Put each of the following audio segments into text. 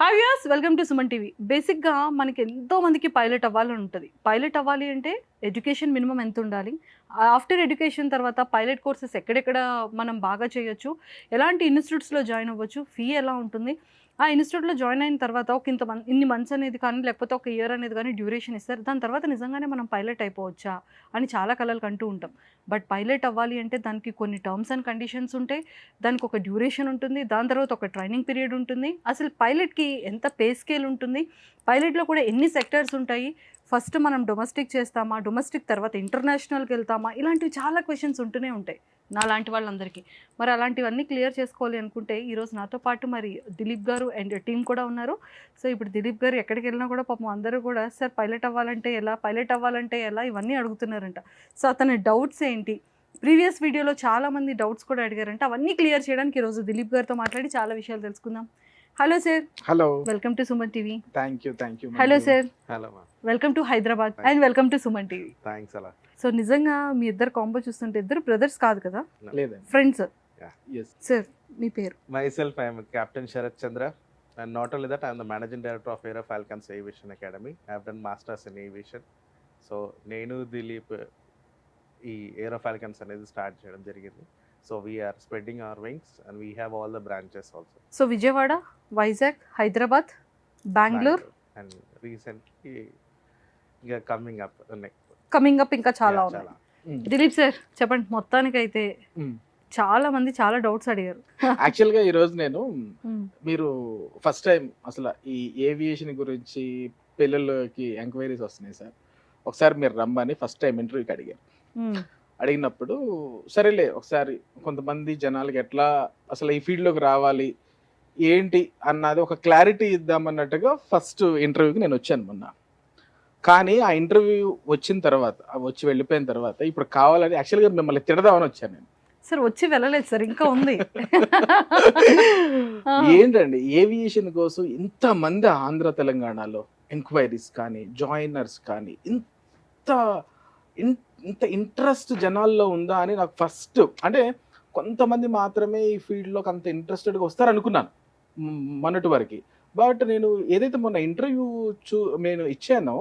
Hi viewers, welcome to Suman TV. బేసిక్గా మనకి ఎంతో మందికి పైలట్ అవ్వాలని ఉంటుంది. పైలట్ అవ్వాలి అంటే ఎడ్యుకేషన్ మినిమం ఎంత ఉండాలి, ఆఫ్టర్ ఎడ్యుకేషన్ తర్వాత పైలట్ కోర్సెస్ ఎక్కడెక్కడ మనం బాగా చేయొచ్చు, ఎలాంటి ఇన్స్టిట్యూట్స్లో జాయిన్ అవ్వచ్చు, ఫీ ఎలా ఉంటుంది, ఆ ఇన్స్టిట్యూట్లో జాయిన్ అయిన తర్వాత ఒక ఇన్ని మంత్స్ అనేది కానీ లేకపోతే ఒక ఇయర్ అనేది కానీ డ్యూరేషన్ ఇస్తారు. దాని తర్వాత నిజంగానే మనం పైలట్ అయిపోవచ్చా అని చాలా కలలు కంటూ ఉంటాం. బట్ పైలట్ అవ్వాలి అంటే దానికి కొన్ని టర్మ్స్ అండ్ కండిషన్స్ ఉంటాయి, దానికి ఒక డ్యూరేషన్ ఉంటుంది, దాని తర్వాత ఒక ట్రైనింగ్ పీరియడ్ ఉంటుంది. అసలు పైలట్కి ఎంత పే స్కేల్ ఉంటుంది, పైలట్లో కూడా ఎన్ని సెక్టర్స్ ఉంటాయి, ఫస్ట్ మనం డొమెస్టిక్ చేస్తామా, డొమెస్టిక్ తర్వాత ఇంటర్నేషనల్కి వెళ్తామా, ఇలాంటివి చాలా క్వశ్చన్స్ ఉంటూనే ఉంటాయి నా లాంటి వాళ్ళందరికీ. మరి అలాంటివన్నీ క్లియర్ చేసుకోవాలి అనుకుంటే ఈరోజు నాతో పాటు మరి దిలీప్ గారు అండ్ టీం కూడా ఉన్నారు. సో ఇప్పుడు దిలీప్ గారు ఎక్కడికి వెళ్ళినా కూడా పాపం అందరూ కూడా సార్ పైలట్ అవ్వాలంటే ఎలా, పైలట్ అవ్వాలంటే ఎలా, ఇవన్నీ అడుగుతున్నారంట. సో అతని డౌట్స్ ఏంటి, ప్రీవియస్ వీడియోలో చాలామంది డౌట్స్ కూడా అడిగారంట, అవన్నీ క్లియర్ చేయడానికి ఈరోజు దిలీప్ గారితో మాట్లాడి చాలా విషయాలు తెలుసుకుందాం. Hello sir. Hello, welcome to Suman TV. Thank you. Hello sir. Hello మా, welcome to Hyderabad and welcome to Suman TV. Thanks అలా. సో నిజంగా మీ ఇద్దరు కాంబో చూస్తుంటే ఇద్దరు బ్రదర్స్ కాదు కదా, లేదండి. ఫ్రెండ్స్. Yes. సార్ మీ పేరు? Myself, I am Captain Sharat Chandra, and not only that, I am the Managing Director of Aero Falcons Aviation Academy. I have done Masters in Aviation. So నేను దిలీప్ ఈ ఏరో falcons అనేది start చేయడం జరిగింది. So we are spreading our wings and we have all the branches also. So Vijayawada, Vizag, Hyderabad, Bengaluru and recently ఇంకా coming up ఇంకా చాలా ఉన్నాయి. Dilip sir చెప్పండి. మొత్తానికైతే చాలా మంది చాలా డౌట్స్ అడిగారు. యాక్చువల్గా ఈరోజు నేను మీరు ఫస్ట్ టైం అసలు ఈ ఏవియేషన్ గురించి పిల్లలకి ఎంక్వైరీస్ వస్తున్నాయి సార్, ఒకసారి మీరు రమ్మని ఫస్ట్ టైం ఇంటర్వ్యూకి అడిగారు. అడిగినప్పుడు సరేలే ఒకసారి కొంతమంది జనాలకి ఎట్లా అసలు ఈ ఫీల్డ్లోకి రావాలి ఏంటి అన్నది ఒక క్లారిటీ ఇద్దామన్నట్టుగా ఫస్ట్ ఇంటర్వ్యూకి నేను వచ్చాను మొన్న. కానీ ఆ ఇంటర్వ్యూ వచ్చిన తర్వాత వచ్చి వెళ్ళిపోయిన తర్వాత ఇప్పుడు కావాలని యాక్చువల్గా మిమ్మల్ని తిడదామని వచ్చాను నేను. సార్ వచ్చి వెళ్ళలేదు సార్, ఇంకా ఉంది. ఏంటండి ఏవియేషన్ కోసం ఇంతమంది ఆంధ్ర తెలంగాణలో ఎంక్వైరీస్ కానీ జాయినర్స్ కానీ ఇంత ఇంట్రెస్ట్ జనాల్లో ఉందా అని నాకు ఫస్ట్, అంటే కొంతమంది మాత్రమే ఈ ఫీల్డ్లోకి అంత ఇంట్రెస్టెడ్గా వస్తారు అనుకున్నాను మొన్నటి వరకు. బట్ నేను ఏదైతే మొన్న ఇంటర్వ్యూ నేను ఇచ్చానో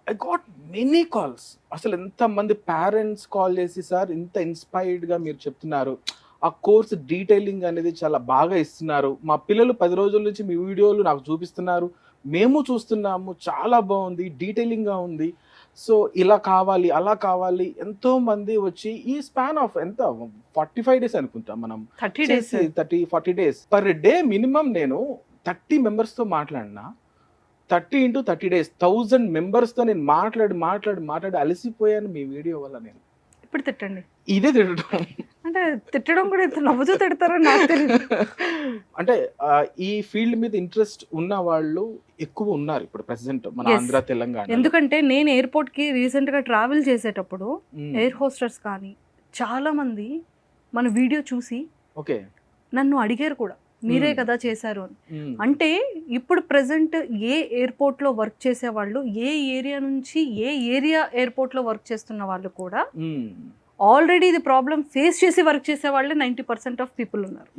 ఐ గాట్ మెనీ కాల్స్. అసలు ఎంతమంది పేరెంట్స్ కాల్ చేసి సార్ ఇంత ఇన్స్పైర్డ్గా మీరు చెప్తున్నారు, ఆ కోర్స్ డీటెయిలింగ్ అనేది చాలా బాగా ఇస్తున్నారు, మా పిల్లలు 10 రోజుల నుంచి మీ వీడియోలు నాకు చూపిస్తున్నారు, మేము చూస్తున్నాము, చాలా బాగుంది, డీటెయిలింగ్గా ఉంది, సో ఇలా కావాలి అలా కావాలి. ఎంతో మంది వచ్చి ఈ స్పాన్ ఆఫ్ ఎంత 45 days అనుకుంటాం మనం, 30-40 days పర్ డే మినిమం. నేను 30 members మాట్లాడినా 30 into 30 days 1000 members నేను మాట్లాడి అలసిపోయాను మీ వీడియో వల్ల. నేను ఇప్పుడు తిట్టండి, ఇదే తిట్టడం అంటే తిట్టడం కూడా ఇంత నవ్వుతూ తిడతారని నాకు తెలియదు. అంటే ఈ ఫీల్డ్ మీద ఇంట్రెస్ట్ ఉన్న వాళ్ళు ఎక్కువ ఉన్నారు ఇప్పుడు ప్రెసెంట్ మన ఆంధ్ర తెలంగాణ. ఎందుకంటే నేను ఎయిర్పోర్ట్ కి రీసెంట్ గా ట్రావెల్ చేసేటప్పుడు ఎయిర్ హోస్టర్స్ కానీ చాలా మంది మన వీడియో చూసి ఓకే నన్ను అడిగారు కూడా, మీరే కదా చేశారు అని. అంటే ఇప్పుడు ప్రెసెంట్ ఏ ఎయిర్పోర్ట్ లో వర్క్ చేసే వాళ్ళు, ఏ ఏరియా నుంచి ఏ ఏరియా ఎయిర్పోర్ట్ లో వర్క్ చేస్తున్న వాళ్ళు కూడా ఆల్రెడీ ఇది ప్రాబ్లం ఫేస్ చేసి వర్క్ చేసే వాళ్ళే 90% ఆఫ్ పీపుల్ ఉన్నారు.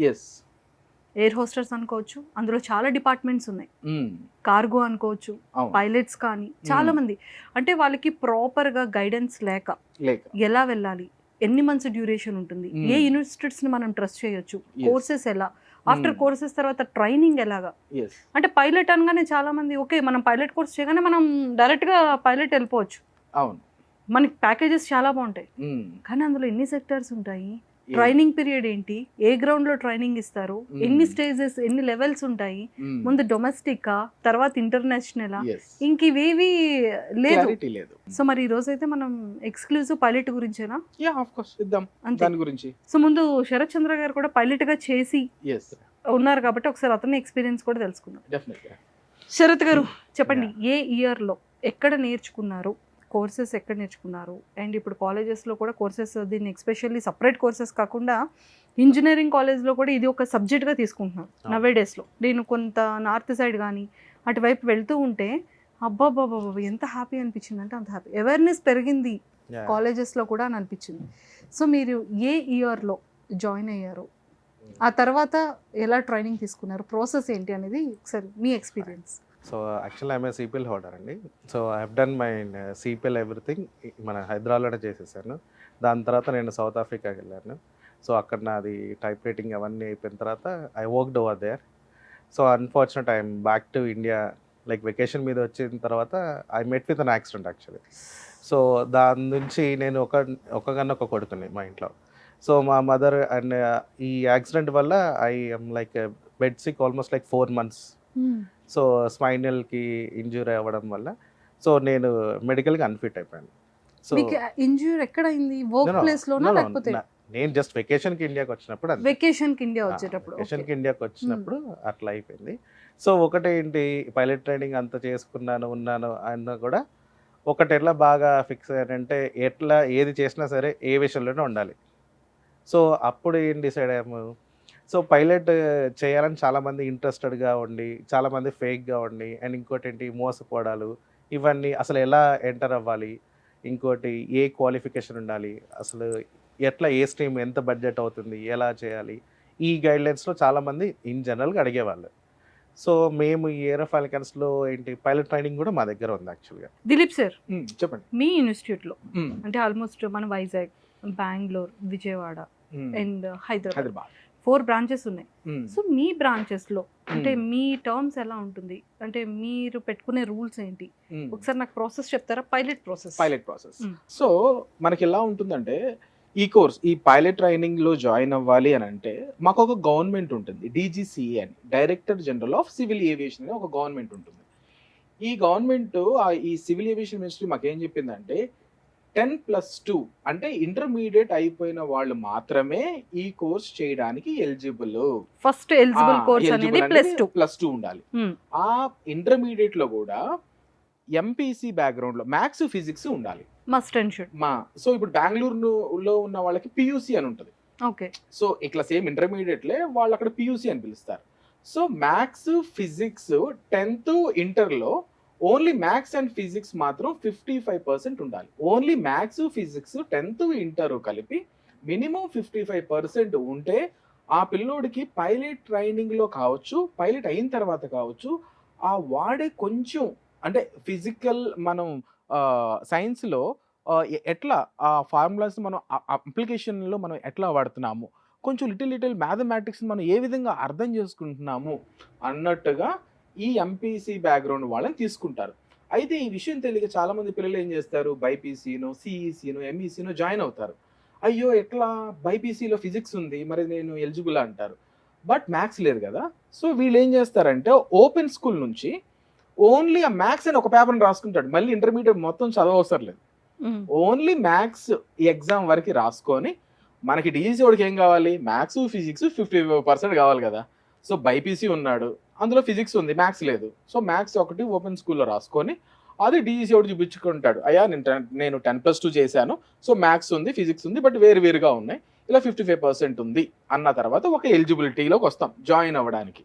ఎయిర్ హోస్టర్స్ అనుకోవచ్చు, అందులో చాలా డిపార్ట్మెంట్స్ ఉన్నాయి, కార్గో అనుకోవచ్చు, పైలట్స్ కానీ చాలా మంది. అంటే వాళ్ళకి ప్రాపర్ గా గైడెన్స్ లేక ఎలా వెళ్ళాలి, ఎన్ని మంత్స్ డ్యూరేషన్ ఉంటుంది, ఏ యూనివర్సిటీస్ ని మనం ట్రస్ట్ చేయొచ్చు, కోర్సెస్ ఎలా, ఆఫ్టర్ కోర్సెస్ తర్వాత ట్రైనింగ్ ఎలాగా. అంటే పైలట్ అనగానే చాలా మంది ఓకే మనం పైలట్ కోర్స్ చేయగానే మనం డైరెక్ట్ గా పైలట్ వెళ్ళిపోవచ్చు, అవును మనకి ప్యాకేజెస్ చాలా బాగుంటాయి. కానీ అందులో ఎన్ని సెక్టర్స్ ఉంటాయి, ట్రైనింగ్ పీరియడ్ ఏంటి, ఏ గ్రౌండ్ లో ట్రైనింగ్ ఇస్తారు, ఎన్ని స్టేజెస్, ఎన్ని లెవెల్స్ ఉంటాయి, ముందు డొమెస్టిక్ తర్వాత ఇంటర్నేషనల్, ఇంక ఇవేవి లేదు. సో మరి ఈ రోజు అయితే మనం ఎక్స్క్లూజివ్ పైలట్ గురించేనా? సో ముందు శరత్ చంద్ర గారు కూడా పైలట్ గా చేసి ఉన్నారు కాబట్టి ఒకసారి అతని ఎక్స్పీరియన్స్ కూడా తెలుసుకుందాం. శరత్ గారు చెప్పండి, ఏ ఇయర్ లో ఎక్కడ నేర్చుకున్నారు, కోర్సెస్ ఎక్కడ నేర్చుకున్నారు, అండ్ ఇప్పుడు కాలేజెస్లో కూడా కోర్సెస్ దీన్ని ఎస్పెషల్లీ సపరేట్ కోర్సెస్ కాకుండా ఇంజనీరింగ్ కాలేజ్లో కూడా ఇది ఒక సబ్జెక్ట్గా తీసుకుంటున్నారు నవే డేస్లో. నేను కొంత నార్త్ సైడ్ కానీ అటువైపు వెళ్తూ ఉంటే అబ్బాబ్బాబ్బా ఎంత హ్యాపీ అనిపించింది అంటే అంత హ్యాపీ, అవేర్నెస్ పెరిగింది కాలేజెస్లో కూడా అని అనిపించింది. సో మీరు ఏ ఇయర్లో జాయిన్ అయ్యారు, ఆ తర్వాత ఎలా ట్రైనింగ్ తీసుకున్నారు, ప్రాసెస్ ఏంటి అనేది ఒకసారి మీ experience. So actually I'm CPL holder అండి. So I have done my CPL everything మన హైదరాబాద్లోనే చేసేసాను. దాని తర్వాత నేను సౌత్ ఆఫ్రికాకి వెళ్ళాను. సో అక్కడ నాది టైప్ రైటింగ్ అవన్నీ అయిపోయిన తర్వాత I worked over there. So unfortunate I'm back to India like vacation మీద వచ్చిన తర్వాత I met with an accident actually. So దాని నుంచి నేను ఒక కొడుకుని మా ఇంట్లో. సో మా మదర్ అండ్ ఈ యాక్సిడెంట్ వల్ల I am like bed sick almost like 4 months. So స్పైనల్కి ఇంజూరీ అవ్వడం వల్ల సో నేను మెడికల్గా అన్ఫిట్ అయిపోయాను. సో మీకు ఇంజ్యూర్ ఎక్కడ అయింది, వర్క్ ప్లేస్ లోనా లేకపోతే? నేను జస్ట్ వెకేషన్కి ఇండియాకి వచ్చినప్పుడు వెకేషన్ కి ఇండియా వచ్చేటప్పుడు. వెకేషన్కి ఇండియాకి వచ్చినప్పుడు అట్లా అయిపోయింది. సో ఒకటేంటి పైలట్ ట్రైనింగ్ అంతా ఉన్నాను అన్న కూడా ఒకటి ఎట్లా బాగా ఫిక్స్ అయ్యానంటే ఎట్లా ఏది చేసినా సరే ఏ విషయంలోనే ఉండాలి. సో అప్పుడు ఏం డిసైడ్ అయ్యాము, సో పైలట్ చేయాలని చాలామంది ఇంట్రెస్టెడ్గా ఉండి చాలామంది ఫేక్గా ఉండి అండ్ ఇంకోటి ఏంటి మోసపోవడాలు ఇవన్నీ అసలు ఎలా ఎంటర్ అవ్వాలి, ఇంకోటి ఏ క్వాలిఫికేషన్ ఉండాలి, అసలు ఎట్లా ఏ స్ట్రీమ్ ఎంత బడ్జెట్ అవుతుంది, ఎలా చేయాలి, ఈ గైడ్లైన్స్లో చాలామంది ఇన్ జనరల్గా అడిగేవాళ్ళు. సో మేము ఈ ఏరో ఫాల్కన్స్లో ఏంటి పైలట్ ట్రైనింగ్ కూడా మా దగ్గర ఉంది యాక్చువల్గా. దిలీప్ సార్, చెప్పండి. మీ ఇన్స్టిట్యూట్లో అంటే ఆల్మోస్ట్ మన వైజాగ్, బెంగళూరు, విజయవాడ అండ్ హైదరాబాద్ 4 బ్రాంచెస్ ఉన్నాయి. సో మీ బ్రాంచెస్ లో అంటే మీ టర్మ్స్ ఎలా ఉంటుంది, అంటే మీరు పెట్టుకునే రూల్స్ ఏంటి, ఒకసారి నాకు ప్రాసెస్ చెప్తారా? Pilot process. సో మనకి ఎలా ఉంటుందంటే ఈ కోర్స్ ఈ పైలట్ ట్రైనింగ్ లో జాయిన్ అవ్వాలి అని అంటే మాకు ఒక గవర్నమెంట్ ఉంటుంది, DGCA అని, director general of civil aviation అని ఒక గవర్నమెంట్ ఉంటుంది. ఈ గవర్నమెంట్ ఈ సివిల్ ఏవియేషన్ మినిస్ట్రీ మాకేం చెప్పిందంటే 10+2 అంటే ఇంటర్మీడియట్ అయిపోయిన వాళ్ళు మాత్రమే ఈ కోర్స్ చేయడానికి ఎలిజిబుల్. ఫస్ట్ ఎలిజిబుల్ కోర్స్ అనేది +2 ఉండాలి. ఆ ఇంటర్మీడియట్ లో కూడా MPC బ్యాక్గ్రౌండ్ లో మ్యాథ్స్ ఫిజిక్స్ ఉండాలి, మస్ట్ అండ్ షుడ్. సో ఇప్పుడు బెంగళూరులో ఉన్న వాళ్ళకి PUC అని ఉంటుంది. ఓకే. సో ఇట్లా సేమ్ ఇంటర్మీడియట్ లే వాళ్ళు అక్కడ PUC అని పిలుస్తారు. సో మ్యాథ్స్ ఫిజిక్స్ 10th ఇంటర్లో ఓన్లీ మ్యాథ్స్ అండ్ ఫిజిక్స్ మాత్రం 55% ఉండాలి. Only maths physics 10th inter కలిపి మినిమం 55% ఉంటే ఆ పిల్లోడికి పైలట్ ట్రైనింగ్ లో కావచ్చు, పైలట్ అయిన తర్వాత కావచ్చు, ఆ వాడే కొంచెం అంటే ఫిజికల్ మనం సైన్స్లో ఎట్లా ఆ ఫార్ములాస్ మనం అప్లికేషన్లో మనం ఎట్లా వాడుతున్నాము, కొంచెం లిటిల్ మ్యాథమెటిక్స్ మనం ఏ విధంగా అర్థం చేసుకుంటున్నాము అన్నట్టుగా ఈ MPC బ్యాక్గ్రౌండ్ వాళ్ళని తీసుకుంటారు. అయితే ఈ విషయం తెలియక చాలా మంది పిల్లలు ఏం చేస్తారు, బైపీసీనో CECనో MECనో జాయిన్ అవుతారు. అయ్యో ఎట్లా బైపీసీలో ఫిజిక్స్ ఉంది మరి నేను ఎలిజిబుల్ అంటారు, బట్ మ్యాథ్స్ లేదు కదా. సో వీళ్ళు ఏం చేస్తారంటే ఓపెన్ స్కూల్ నుంచి ఓన్లీ ఆ మ్యాథ్స్ అని ఒక పేపర్ని రాసుకుంటాడు, మళ్ళీ ఇంటర్మీడియట్ మొత్తం చదవవసరం లేదు. ఓన్లీ మ్యాథ్స్ ఎగ్జామ్ వరకు రాసుకొని మనకి DGC వాడికి ఏం కావాలి, మ్యాథ్స్ ఫిజిక్స్ 50% కావాలి కదా. సో బైపీసీ ఉన్నాడు, అందులో ఫిజిక్స్ ఉంది, మ్యాథ్స్ లేదు. సో మ్యాథ్స్ ఒకటి ఓపెన్ స్కూల్లో రాసుకొని అది DGC వాడు చూపించుకుంటాడు, అయ్యా నేను 10+2 చేశాను, సో మ్యాథ్స్ ఉంది ఫిజిక్స్ ఉంది బట్ వేరుగా ఉన్నాయి, ఇలా 55% ఉంది అన్న తర్వాత ఒక ఎలిజిబిలిటీలోకి వస్తాం జాయిన్ అవ్వడానికి.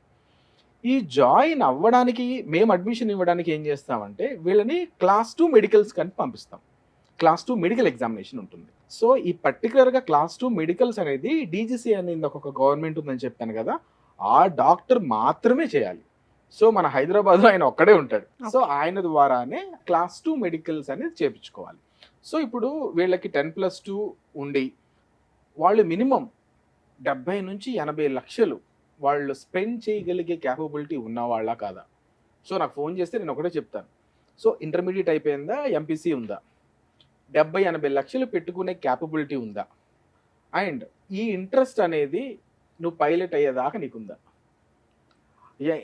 ఈ జాయిన్ అవ్వడానికి మేము అడ్మిషన్ ఇవ్వడానికి ఏం చేస్తామంటే వీళ్ళని Class 2 మెడికల్స్ కానీ పంపిస్తాం. Class 2 మెడికల్ ఎగ్జామినేషన్ ఉంటుంది. సో ఈ పర్టికులర్గా Class 2 మెడికల్స్ అనేది DGC అనేది ఒక గవర్నమెంట్ ఉందని చెప్పాను కదా, ఆ డాక్టర్ మాత్రమే చేయాలి. సో మన హైదరాబాద్లో ఆయన ఒక్కడే ఉంటాడు. సో ఆయన ద్వారానే Class 2 మెడికల్స్ అనేది చేపించుకోవాలి. సో ఇప్పుడు వీళ్ళకి 10+2 ఉండి వాళ్ళు మినిమం 70 నుంచి 80 లక్షలు వాళ్ళు స్పెండ్ చేయగలిగే క్యాపబిలిటీ ఉన్నవాళ్ళ కాదా. సో నాకు ఫోన్ చేస్తే నేను ఒకటే చెప్తాను, సో ఇంటర్మీడియట్ అయిపోయిందా, MPC ఉందా, 70-80 లక్షలు పెట్టుకునే క్యాపబిలిటీ ఉందా, అండ్ ఈ ఇంట్రెస్ట్ అనేది నువ్వు పైలట్ అయ్యేదాకా నీకుందా.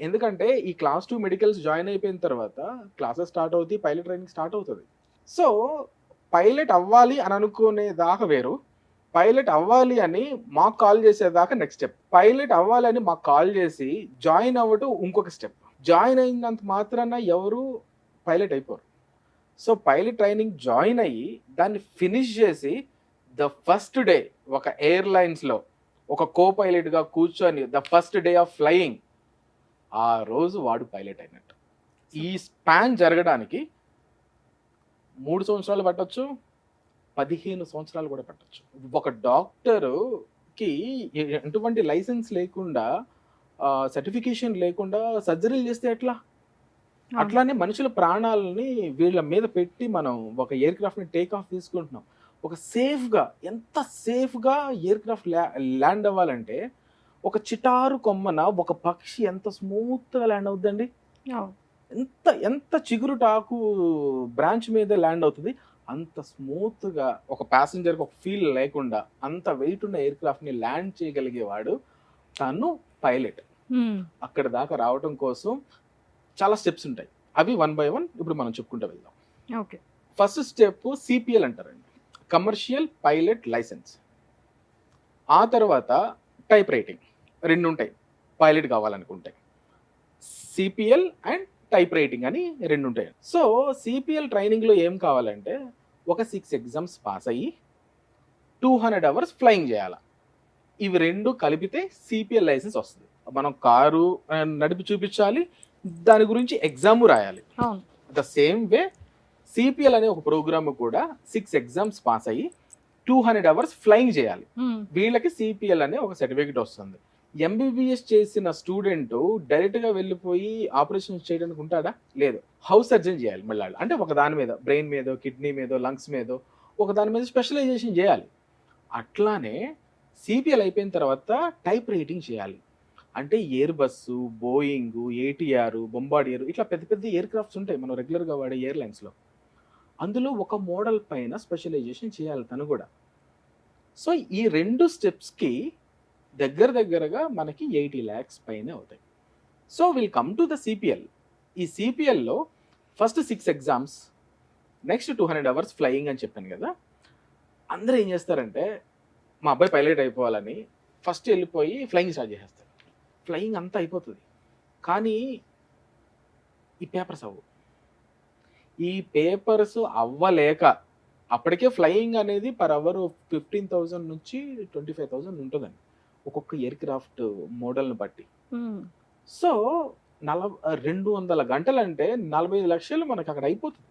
ఎందుకంటే ఈ Class 2 మెడికల్స్ జాయిన్ అయిపోయిన తర్వాత క్లాసెస్ స్టార్ట్ అవుతాయి, పైలట్ ట్రైనింగ్ స్టార్ట్ అవుతుంది. సో పైలట్ అవ్వాలి అని అనుకునే దాకా వేరు, పైలట్ అవ్వాలి అని మాకు కాల్ చేసేదాకా నెక్స్ట్ స్టెప్. పైలట్ అవ్వాలి అని మాకు కాల్ చేసి జాయిన్ అవ్వటం ఇంకొక స్టెప్. జాయిన్ అయినంత మాత్రాన ఎవరు పైలట్ అయిపోరు. సో పైలట్ ట్రైనింగ్ జాయిన్ అయ్యి దాన్ని ఫినిష్ చేసి ద ఫస్ట్ డే ఒక ఎయిర్లైన్స్లో ఒక కో పైలట్గా కూర్చొని the first day of flying ఆ రోజు వాడు పైలట్ అయినట్టు. ఈ స్పాన్ జరగడానికి 3 సంవత్సరాలు పట్టొచ్చు, 15 సంవత్సరాలు కూడా పట్టొచ్చు. ఒక డాక్టరు కి ఎటువంటి లైసెన్స్ లేకుండా సర్టిఫికేషన్ లేకుండా సర్జరీలు చేస్తే ఎట్లా? అట్లానే మనుషుల ప్రాణాలని వీళ్ళ మీద పెట్టి మనం ఒక ఎయిర్ క్రాఫ్ట్ ని టేక్ ఆఫ్ తీసుకుంటున్నాం. ఒక సేఫ్గా, ఎంత సేఫ్గా ఎయిర్ క్రాఫ్ట్ ల్యాండ్ అవ్వాలంటే ఒక చిటారు కొమ్మన ఒక పక్షి ఎంత స్మూత్గా ల్యాండ్ అవుతుందండి. ఎంత ఎంత చిగురుటాకు బ్రాంచ్ మీద ల్యాండ్ అవుతుంది, అంత స్మూత్గా ఒక ప్యాసింజర్కి ఒక ఫీల్ లేకుండా అంత వెయిట్ ఉన్న ఎయిర్ క్రాఫ్ట్ ని ల్యాండ్ చేయగలిగేవాడు తను పైలట్. అక్కడ దాకా రావడం కోసం చాలా స్టెప్స్ ఉంటాయి, అవి 1 by 1 ఇప్పుడు మనం చెప్పుకుంటూ వెళ్దాం. ఓకే. ఫస్ట్ స్టెప్ సిపిఎల్ అంటారండి, కమర్షియల్ పైలట్ లైసెన్స్. ఆ తర్వాత టైప్ రైటింగ్, 2 ఉంటాయి పైలట్ కావాలనుకుంటే, సిపిఎల్ అండ్ టైప్ రైటింగ్ అని 2 ఉంటాయి. సో సిపిఎల్ ట్రైనింగ్లో ఏం కావాలంటే ఒక 6 ఎగ్జామ్స్ పాస్ అయ్యి 200 hours ఫ్లయింగ్ చేయాలి. ఇవి 2 కలిపితే సిపిఎల్ లైసెన్స్ వస్తుంది. మనం కారు నడిపి చూపించాలి, దాని గురించి ఎగ్జామ్ రాయాలి. ద సేమ్ వే సిపిఎల్ అనే ఒక ప్రోగ్రామ్ కూడా 6 ఎగ్జామ్స్ పాస్ అయ్యి 200 hours ఫ్లయింగ్ చేయాలి. వీళ్ళకి సిపిఎల్ అనే ఒక సర్టిఫికేట్ వస్తుంది. ఎంబీబీఎస్ చేసిన స్టూడెంట్ డైరెక్ట్ గా వెళ్ళిపోయి ఆపరేషన్ చేయడానికి ఉంటాడా? లేదు, హౌస్ సర్జన్ చేయాలి మళ్ళీ. అంటే ఒక దాని మీద, బ్రెయిన్ మీదో, కిడ్నీ మీదో, లంగ్స్ మీదో ఒక దాని మీద స్పెషలైజేషన్ చేయాలి. అట్లానే సిపిఎల్ అయిపోయిన తర్వాత టైప్ రైటింగ్ చేయాలి. అంటే air bus, Boeing, ATR, Bombardier, ఇట్లా పెద్ద పెద్ద ఎయిర్ క్రాఫ్ట్స్ ఉంటాయి మనం రెగ్యులర్గా వాడే ఎయిర్లైన్స్లో. అందులో ఒక మోడల్ పైన స్పెషలైజేషన్ చేయాలి తను కూడా. సో ఈ 2 స్టెప్స్కి దగ్గరగా మనకి 80 lakhs పైనే అవుతాయి. So will come to the CPL. ఈ సిపిఎల్లో first 6 exams, next 200 hours flying అని చెప్పాను కదా. అందరూ ఏం చేస్తారంటే మా అబ్బాయి పైలట్ అయిపోవాలని ఫస్ట్ వెళ్ళిపోయి ఫ్లయింగ్ స్టార్ట్ చేసేస్తారు. ఫ్లయింగ్ అంతా అయిపోతుంది, కానీ ఈ పేపర్స్ అవ్వవు. ఈ పేపర్స్ అవ్వలేక అప్పటికే ఫ్లయింగ్ అనేది పర్ అవర్ 15,000 నుంచి 25,000 ఉంటుందండి ఒక్కొక్క ఎయిర్ క్రాఫ్ట్ మోడల్ని బట్టి. సో 200 గంటలు అంటే 45 లక్షలు మనకు అక్కడ అయిపోతుంది.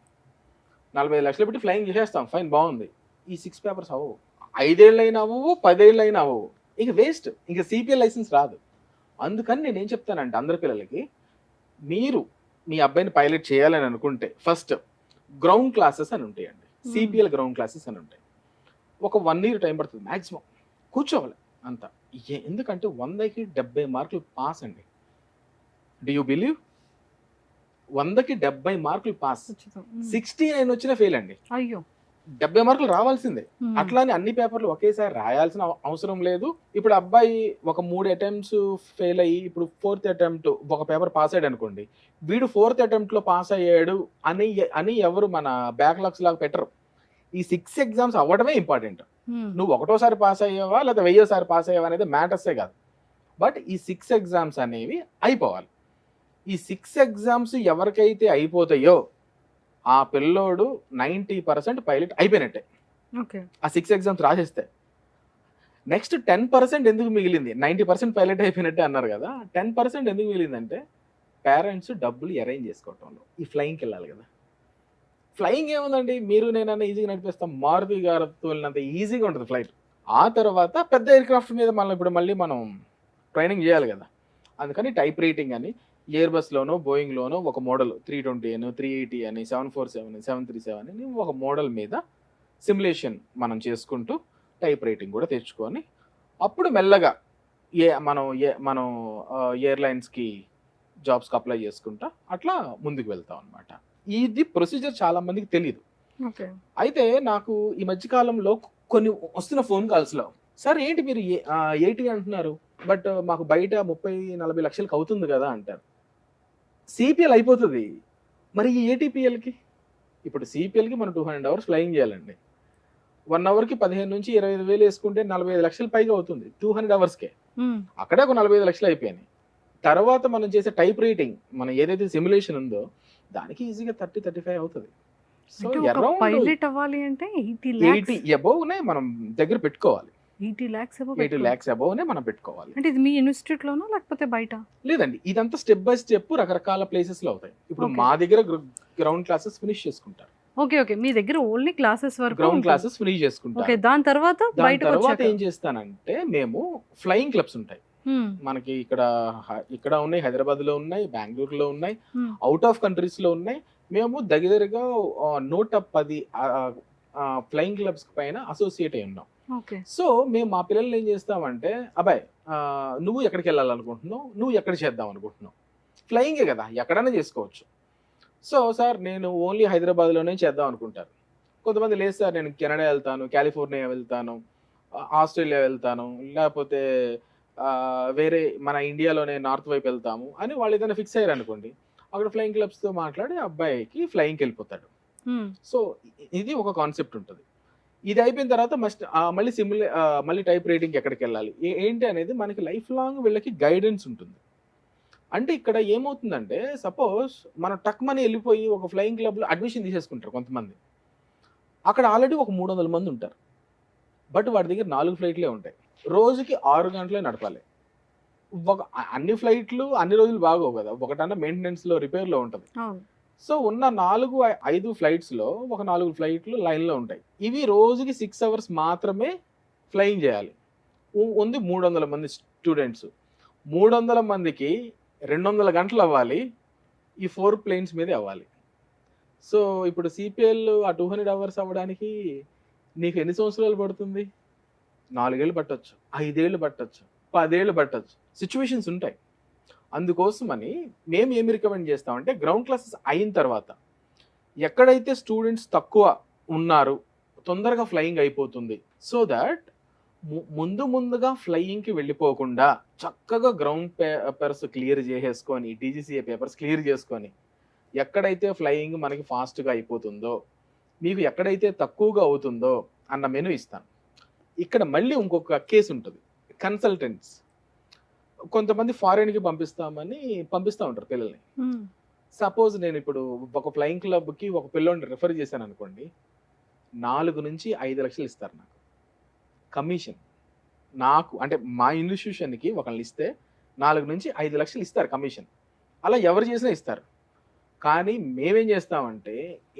45 లక్షలు పెట్టి ఫ్లయింగ్ చేసేస్తాం, ఫైన్, బాగుంది. ఈ 6 పేపర్స్ అవ్వవు, 5 ఏళ్ళు అయినా అవ్వవు, 10 ఏళ్ళు అయినా అవ్వవు. ఇక వేస్ట్, ఇంకా సిపిఎల్ లైసెన్స్ రాదు. అందుకని నేను ఏం చెప్తానంటే అందరి పిల్లలకి, మీరు మీ అబ్బాయిని పైలట్ చేయాలని అనుకుంటే ఫస్ట్ గ్రౌండ్ క్లాసెస్ అని ఉంటాయండి, సిపిఎల్ గ్రౌండ్ క్లాసెస్ అని ఉంటాయి. ఒక 1 year టైం పడుతుంది మ్యాక్సిమం, కూర్చోవాలి అంతా. ఎందుకంటే 100కి 70 మార్కులు పాస్ అండి. Do you believe? 100కి 70 మార్కులు పాస్. 69 వచ్చినా ఫెయిల్ అండి. అయ్యో, 70 మార్కులు రావాల్సిందే. అట్లానే అన్ని పేపర్లు ఒకేసారి రాయాల్సిన అవసరం లేదు. ఇప్పుడు అబ్బాయి ఒక 3 attempts ఫెయిల్ అయ్యి ఇప్పుడు 4th attempt ఒక పేపర్ పాస్ అయ్యాడు అనుకోండి, వీడు 4th attempt లో పాస్ అయ్యాడు అని ఎవరు మన బ్యాక్లాగ్స్ లాగా పెట్టరు. ఈ 6 ఎగ్జామ్స్ అవ్వడమే ఇంపార్టెంట్. నువ్వు 1వ పాస్ అయ్యావా లేదా 1000 పాస్ అయ్యావా అనేది మ్యాటర్సే కాదు. బట్ ఈ 6 ఎగ్జామ్స్ అనేవి అయిపోవాలి. ఈ 6 ఎగ్జామ్స్ ఎవరికైతే అయిపోతాయో ఆ పిల్లోడు 90% పైలట్ అయిపోయినట్టే. ఆ 6 ఎగ్జామ్స్ రాసేస్తే నెక్స్ట్ 10% ఎందుకు మిగిలింది? 90% పైలట్ అయిపోయినట్టే అన్నారు కదా, 10% ఎందుకు మిగిలిందంటే పేరెంట్స్ డబ్బులు అరేంజ్ చేసుకోవటంలో. ఈ ఫ్లయింగ్కి వెళ్ళాలి కదా. ఫ్లయింగ్ ఏముందండి, మీరు నేనన్నా ఈజీగా నడిపిస్తాం, మారుతి గారితో వెళ్ళినంత ఈజీగా ఉంటుంది ఫ్లైట్. ఆ తర్వాత పెద్ద ఎయిర్ క్రాఫ్ట్ మీద మళ్ళీ మనం ట్రైనింగ్ చేయాలి కదా. అందుకని టైప్ రైటింగ్ అని ఎయిర్ బస్లోనో బోయింగ్లోనో ఒక మోడల్ 320 అని, 380 అని, 747 అని, 737 అని ఒక మోడల్ మీద సిమ్యులేషన్ మనం చేసుకుంటూ టైప్ రైటింగ్ కూడా తెచ్చుకొని అప్పుడు మెల్లగా మనం ఎయిర్లైన్స్కి జాబ్స్కి అప్లై చేసుకుంటా అట్లా ముందుకు వెళ్తాం అనమాట. ఇది ప్రొసీజర్ చాలా మందికి తెలియదు. అయితే నాకు ఈ మధ్యకాలంలో కొన్ని వస్తున్న ఫోన్ కాల్స్లో, సార్ ఏంటి మీరు 80 అంటున్నారు, బట్ మాకు బయట 30-40 లక్షలకు అవుతుంది కదా అంటారు. సిపిఎల్ అయిపోతుంది, మరి ఈ ఏటీపీఎల్కి? ఇప్పుడు సిపిఎల్కి మనం 200 hours ఫ్లయింగ్ చేయాలండి. 1 hourకి 15 నుంచి 25 వేలు వేసుకుంటే 45 లక్షలు పైగా అవుతుంది 200 hours. అక్కడే ఒక 45 లక్షలు అయిపోయాయి. తర్వాత మనం చేసే టైప్ రైటింగ్, మనం ఏదైతే సిమ్యులేషన్ ఉందో దానికి ఈజీగా 30-35 అవుతుంది. సో పైలట్ అవ్వాలి అంటే 80 అబోవ్నే మనం దగ్గర పెట్టుకోవాలి. 80 lakhs అబోవ్నే మనం పెట్టుకోవాలి. అంటే ఇది మీ ఇన్స్టిట్యూట్ లోనా లేకపోతే బయట? లేదండి, ఇదంతా స్టెప్ బై స్టెప్ రకరకాల ప్లేసెస్ లో అవుతాయి. ఇప్పుడు మా దగ్గర గ్రౌండ్ క్లాసెస్ ఫినిష్ చేసుకుంటారు. ఓకే ఓకే, మీ దగ్గర ఓన్లీ క్లాసెస్ వరకు గ్రౌండ్ ఉంటుంది. క్లాసెస్ ఫ్రీ ఓకే, చేసుకుంటాను. దాని తర్వాత దాని బయటకు తర్వాత వచ్చాక ఏం చేస్తానంటే మేము ఫ్లయింగ్ క్లబ్స్ ఉంటాయి మనకి ఇక్కడ ఉన్నాయి, హైదరాబాద్ లో ఉన్నాయి, బెంగళూరులో ఉన్నాయి, అవుట్ ఆఫ్ కంట్రీస్ లో ఉన్నాయి. మేము దగ్గరగా 110 ఫ్లయింగ్ క్లబ్స్ పైన అసోసియేట్ అయి ఉన్నాం. ఓకే. సో మేము మా పిల్లల్ని ఏం చేస్తామంటే, అబ్బాయి నువ్వు ఎక్కడికి వెళ్ళాలనుకుంటున్నావు, నువ్వు ఎక్కడ చేద్దాం అనుకుంటున్నావు, ఫ్లయింగే కదా ఎక్కడైనా చేసుకోవచ్చు. సో సార్ నేను ఓన్లీ హైదరాబాద్లోనే చేద్దాం అనుకుంటారు. కొంతమంది లేదు సార్ నేను కెనడా వెళ్తాను, కాలిఫోర్నియా వెళ్తాను, ఆస్ట్రేలియా వెళ్తాను, లేకపోతే వేరే మన ఇండియాలోనే నార్త్ వైపు వెళ్తాము అని వాళ్ళు ఏదైనా ఫిక్స్ అయ్యారు అనుకోండి, అక్కడ ఫ్లయింగ్ క్లబ్స్తో మాట్లాడి అబ్బాయికి ఫ్లయింగ్కి వెళ్ళిపోతాడు. సో ఇది ఒక కాన్సెప్ట్ ఉంటుంది. ఇది అయిపోయిన తర్వాత మళ్ళీ టైప్ రైటింగ్ ఎక్కడికి వెళ్ళాలి ఏంటి అనేది మనకి లైఫ్ లాంగ్ వీళ్ళకి గైడెన్స్ ఉంటుంది. అంటే ఇక్కడ ఏమవుతుందంటే సపోజ్ మనం టక్ మనీ వెళ్ళిపోయి ఒక ఫ్లయింగ్ క్లబ్లో అడ్మిషన్ తీసేసుకుంటారు కొంతమంది. అక్కడ ఆల్రెడీ ఒక 300 మంది ఉంటారు, బట్ వాడి దగ్గర 4 ఫ్లైట్లే ఉంటాయి, రోజుకి 6 గంటలే నడపాలి. అన్ని ఫ్లైట్లు అన్ని రోజులు బాగోవు కదా, ఒకటన్నా మెయింటెనెన్స్లో రిపేర్లో ఉంటుంది. సో ఉన్న 4-5 ఫ్లైట్స్లో ఒక 4 ఫ్లైట్లు లైన్లో ఉంటాయి. ఇవి రోజుకి 6 అవర్స్ మాత్రమే ఫ్లయింగ్ చేయాలి. ఉంది 300 మంది స్టూడెంట్స్, 300 మందికి 200 గంటలు అవ్వాలి, ఈ 4 ప్లేన్స్ మీదే అవ్వాలి. సో ఇప్పుడు సిపిఎల్ ఆ 200 అవర్స్ అవ్వడానికి నీకు ఎన్ని సంవత్సరాలు పడుతుంది? 4 ఏళ్ళు పట్టొచ్చు, 5 ఏళ్ళు పట్టొచ్చు, 10 ఏళ్ళు పట్టొచ్చు, సిచ్యువేషన్స్ ఉంటాయి. అందుకోసమని మేము ఏమి రికమెండ్ చేస్తామంటే గ్రౌండ్ క్లాసెస్ అయిన తర్వాత ఎక్కడైతే స్టూడెంట్స్ తక్కువ ఉన్నారు తొందరగా ఫ్లయింగ్ అయిపోతుంది, సో దాట్ ముందుగా ఫ్లయింగ్కి వెళ్ళిపోకుండా చక్కగా గ్రౌండ్ పేపర్స్ క్లియర్ చేసేసుకొని, టీజీసీఏ పేపర్స్ క్లియర్ చేసుకొని, ఎక్కడైతే ఫ్లయింగ్ మనకి ఫాస్ట్గా అయిపోతుందో, మీకు ఎక్కడైతే తక్కువగా అవుతుందో అన్న మెను ఇస్తాను. ఇక్కడ మళ్ళీ ఇంకొక కేసు ఉంటుంది, కన్సల్టెంట్స్. కొంతమంది ఫారెన్కి పంపిస్తూ ఉంటారు పిల్లల్ని. సపోజ్ నేను ఇప్పుడు ఒక ఫ్లయింగ్ క్లబ్కి ఒక పిల్లోని రిఫర్ చేశాను అనుకోండి, 4 నుంచి 5 లక్షలు ఇస్తారు నాకు కమిషన్. నాకు అంటే మా ఇన్స్టిట్యూషన్కి ఒకళ్ళు ఇస్తే 4 నుంచి 5 లక్షలు ఇస్తారు కమిషన్. అలా ఎవరు చేసినా ఇస్తారు. కానీ మేమేం చేస్తామంటే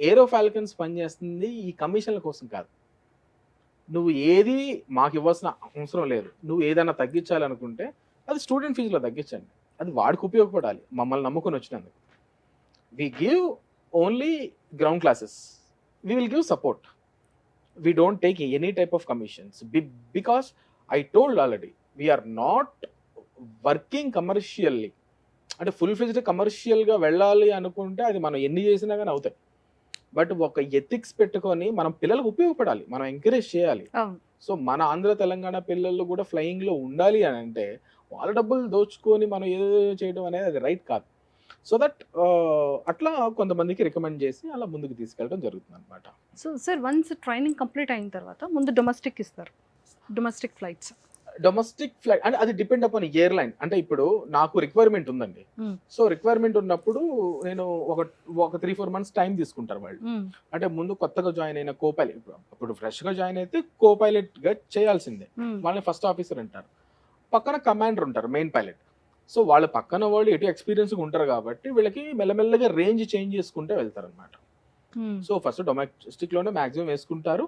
ఏరో ఫాల్కన్స్ పనిచేస్తుంది ఈ కమిషన్ల కోసం కాదు. నువ్వు ఏది మాకు ఇవ్వాల్సిన అవసరం లేదు. నువ్వు ఏదైనా తగ్గించాలనుకుంటే అది స్టూడెంట్ ఫీజులో తగ్గించండి, అది వాడికి ఉపయోగపడాలి, మమ్మల్ని నమ్ముకొని వచ్చినందుకు. We give only ground classes, we will give support, we don't take any type of commissions because I told already we are not working commercially. అంటే ఫుల్ ఫ్లెజ్డ్ కమర్షియల్గా వెళ్ళాలి అనుకుంటే అది మనం ఎన్ని చేసినా కానీ అవుతాయి. బట్ ఒక ఎథిక్స్ పెట్టుకొని మనం పిల్లలకు ఉపయోగపడాలి, మనం ఎంకరేజ్ చేయాలి. సో మన ఆంధ్ర తెలంగాణ పిల్లలు కూడా ఫ్లయింగ్లో ఉండాలి అని అంటే వాళ్ళ డబ్బులు దోచుకొని మనం ఏదో చేయడం అనేది అది రైట్ కాదు. సో దట్ అట్లా కొంతమందికి రికమెండ్ చేసి అలా ముందుకు తీసుకెళ్ళడం జరుగుతుంది అనమాట. So sir once training complete అయిన తర్వాత ముందు డొమెస్టిక్ ఇస్తారు, డొమెస్టిక్ ఫ్లైట్స్. డొమెస్టిక్ ఫ్లైట్ అంటే అది డిపెండ్ అపాన్ ఎయిర్లైన్. అంటే ఇప్పుడు నాకు రిక్వైర్మెంట్ ఉందండి, సో రిక్వైర్మెంట్ ఉన్నప్పుడు నేను ఒక 3-4 మంత్స్ టైం తీసుకుంటారు వాళ్ళు. అంటే ముందు కొత్తగా జాయిన్ అయిన కోపైలట్, ఇప్పుడు ఫ్రెష్గా జాయిన్ అయితే కోపైలట్గా చేయాల్సిందే, వాళ్ళని ఫస్ట్ ఆఫీసర్ అంటారు. పక్కన కమాండర్ ఉంటారు, మెయిన్ పైలట్. సో వాళ్ళ పక్కన వాళ్ళు ఎటు ఎక్స్పీరియన్స్గా ఉంటారు కాబట్టి వీళ్ళకి మెల్లమెల్లగా రేంజ్ చేంజ్ చేసుకుంటే వెళ్తారు అనమాట. సో ఫస్ట్ డొమెస్టిక్లోనే మ్యాక్సిమం వేసుకుంటారు,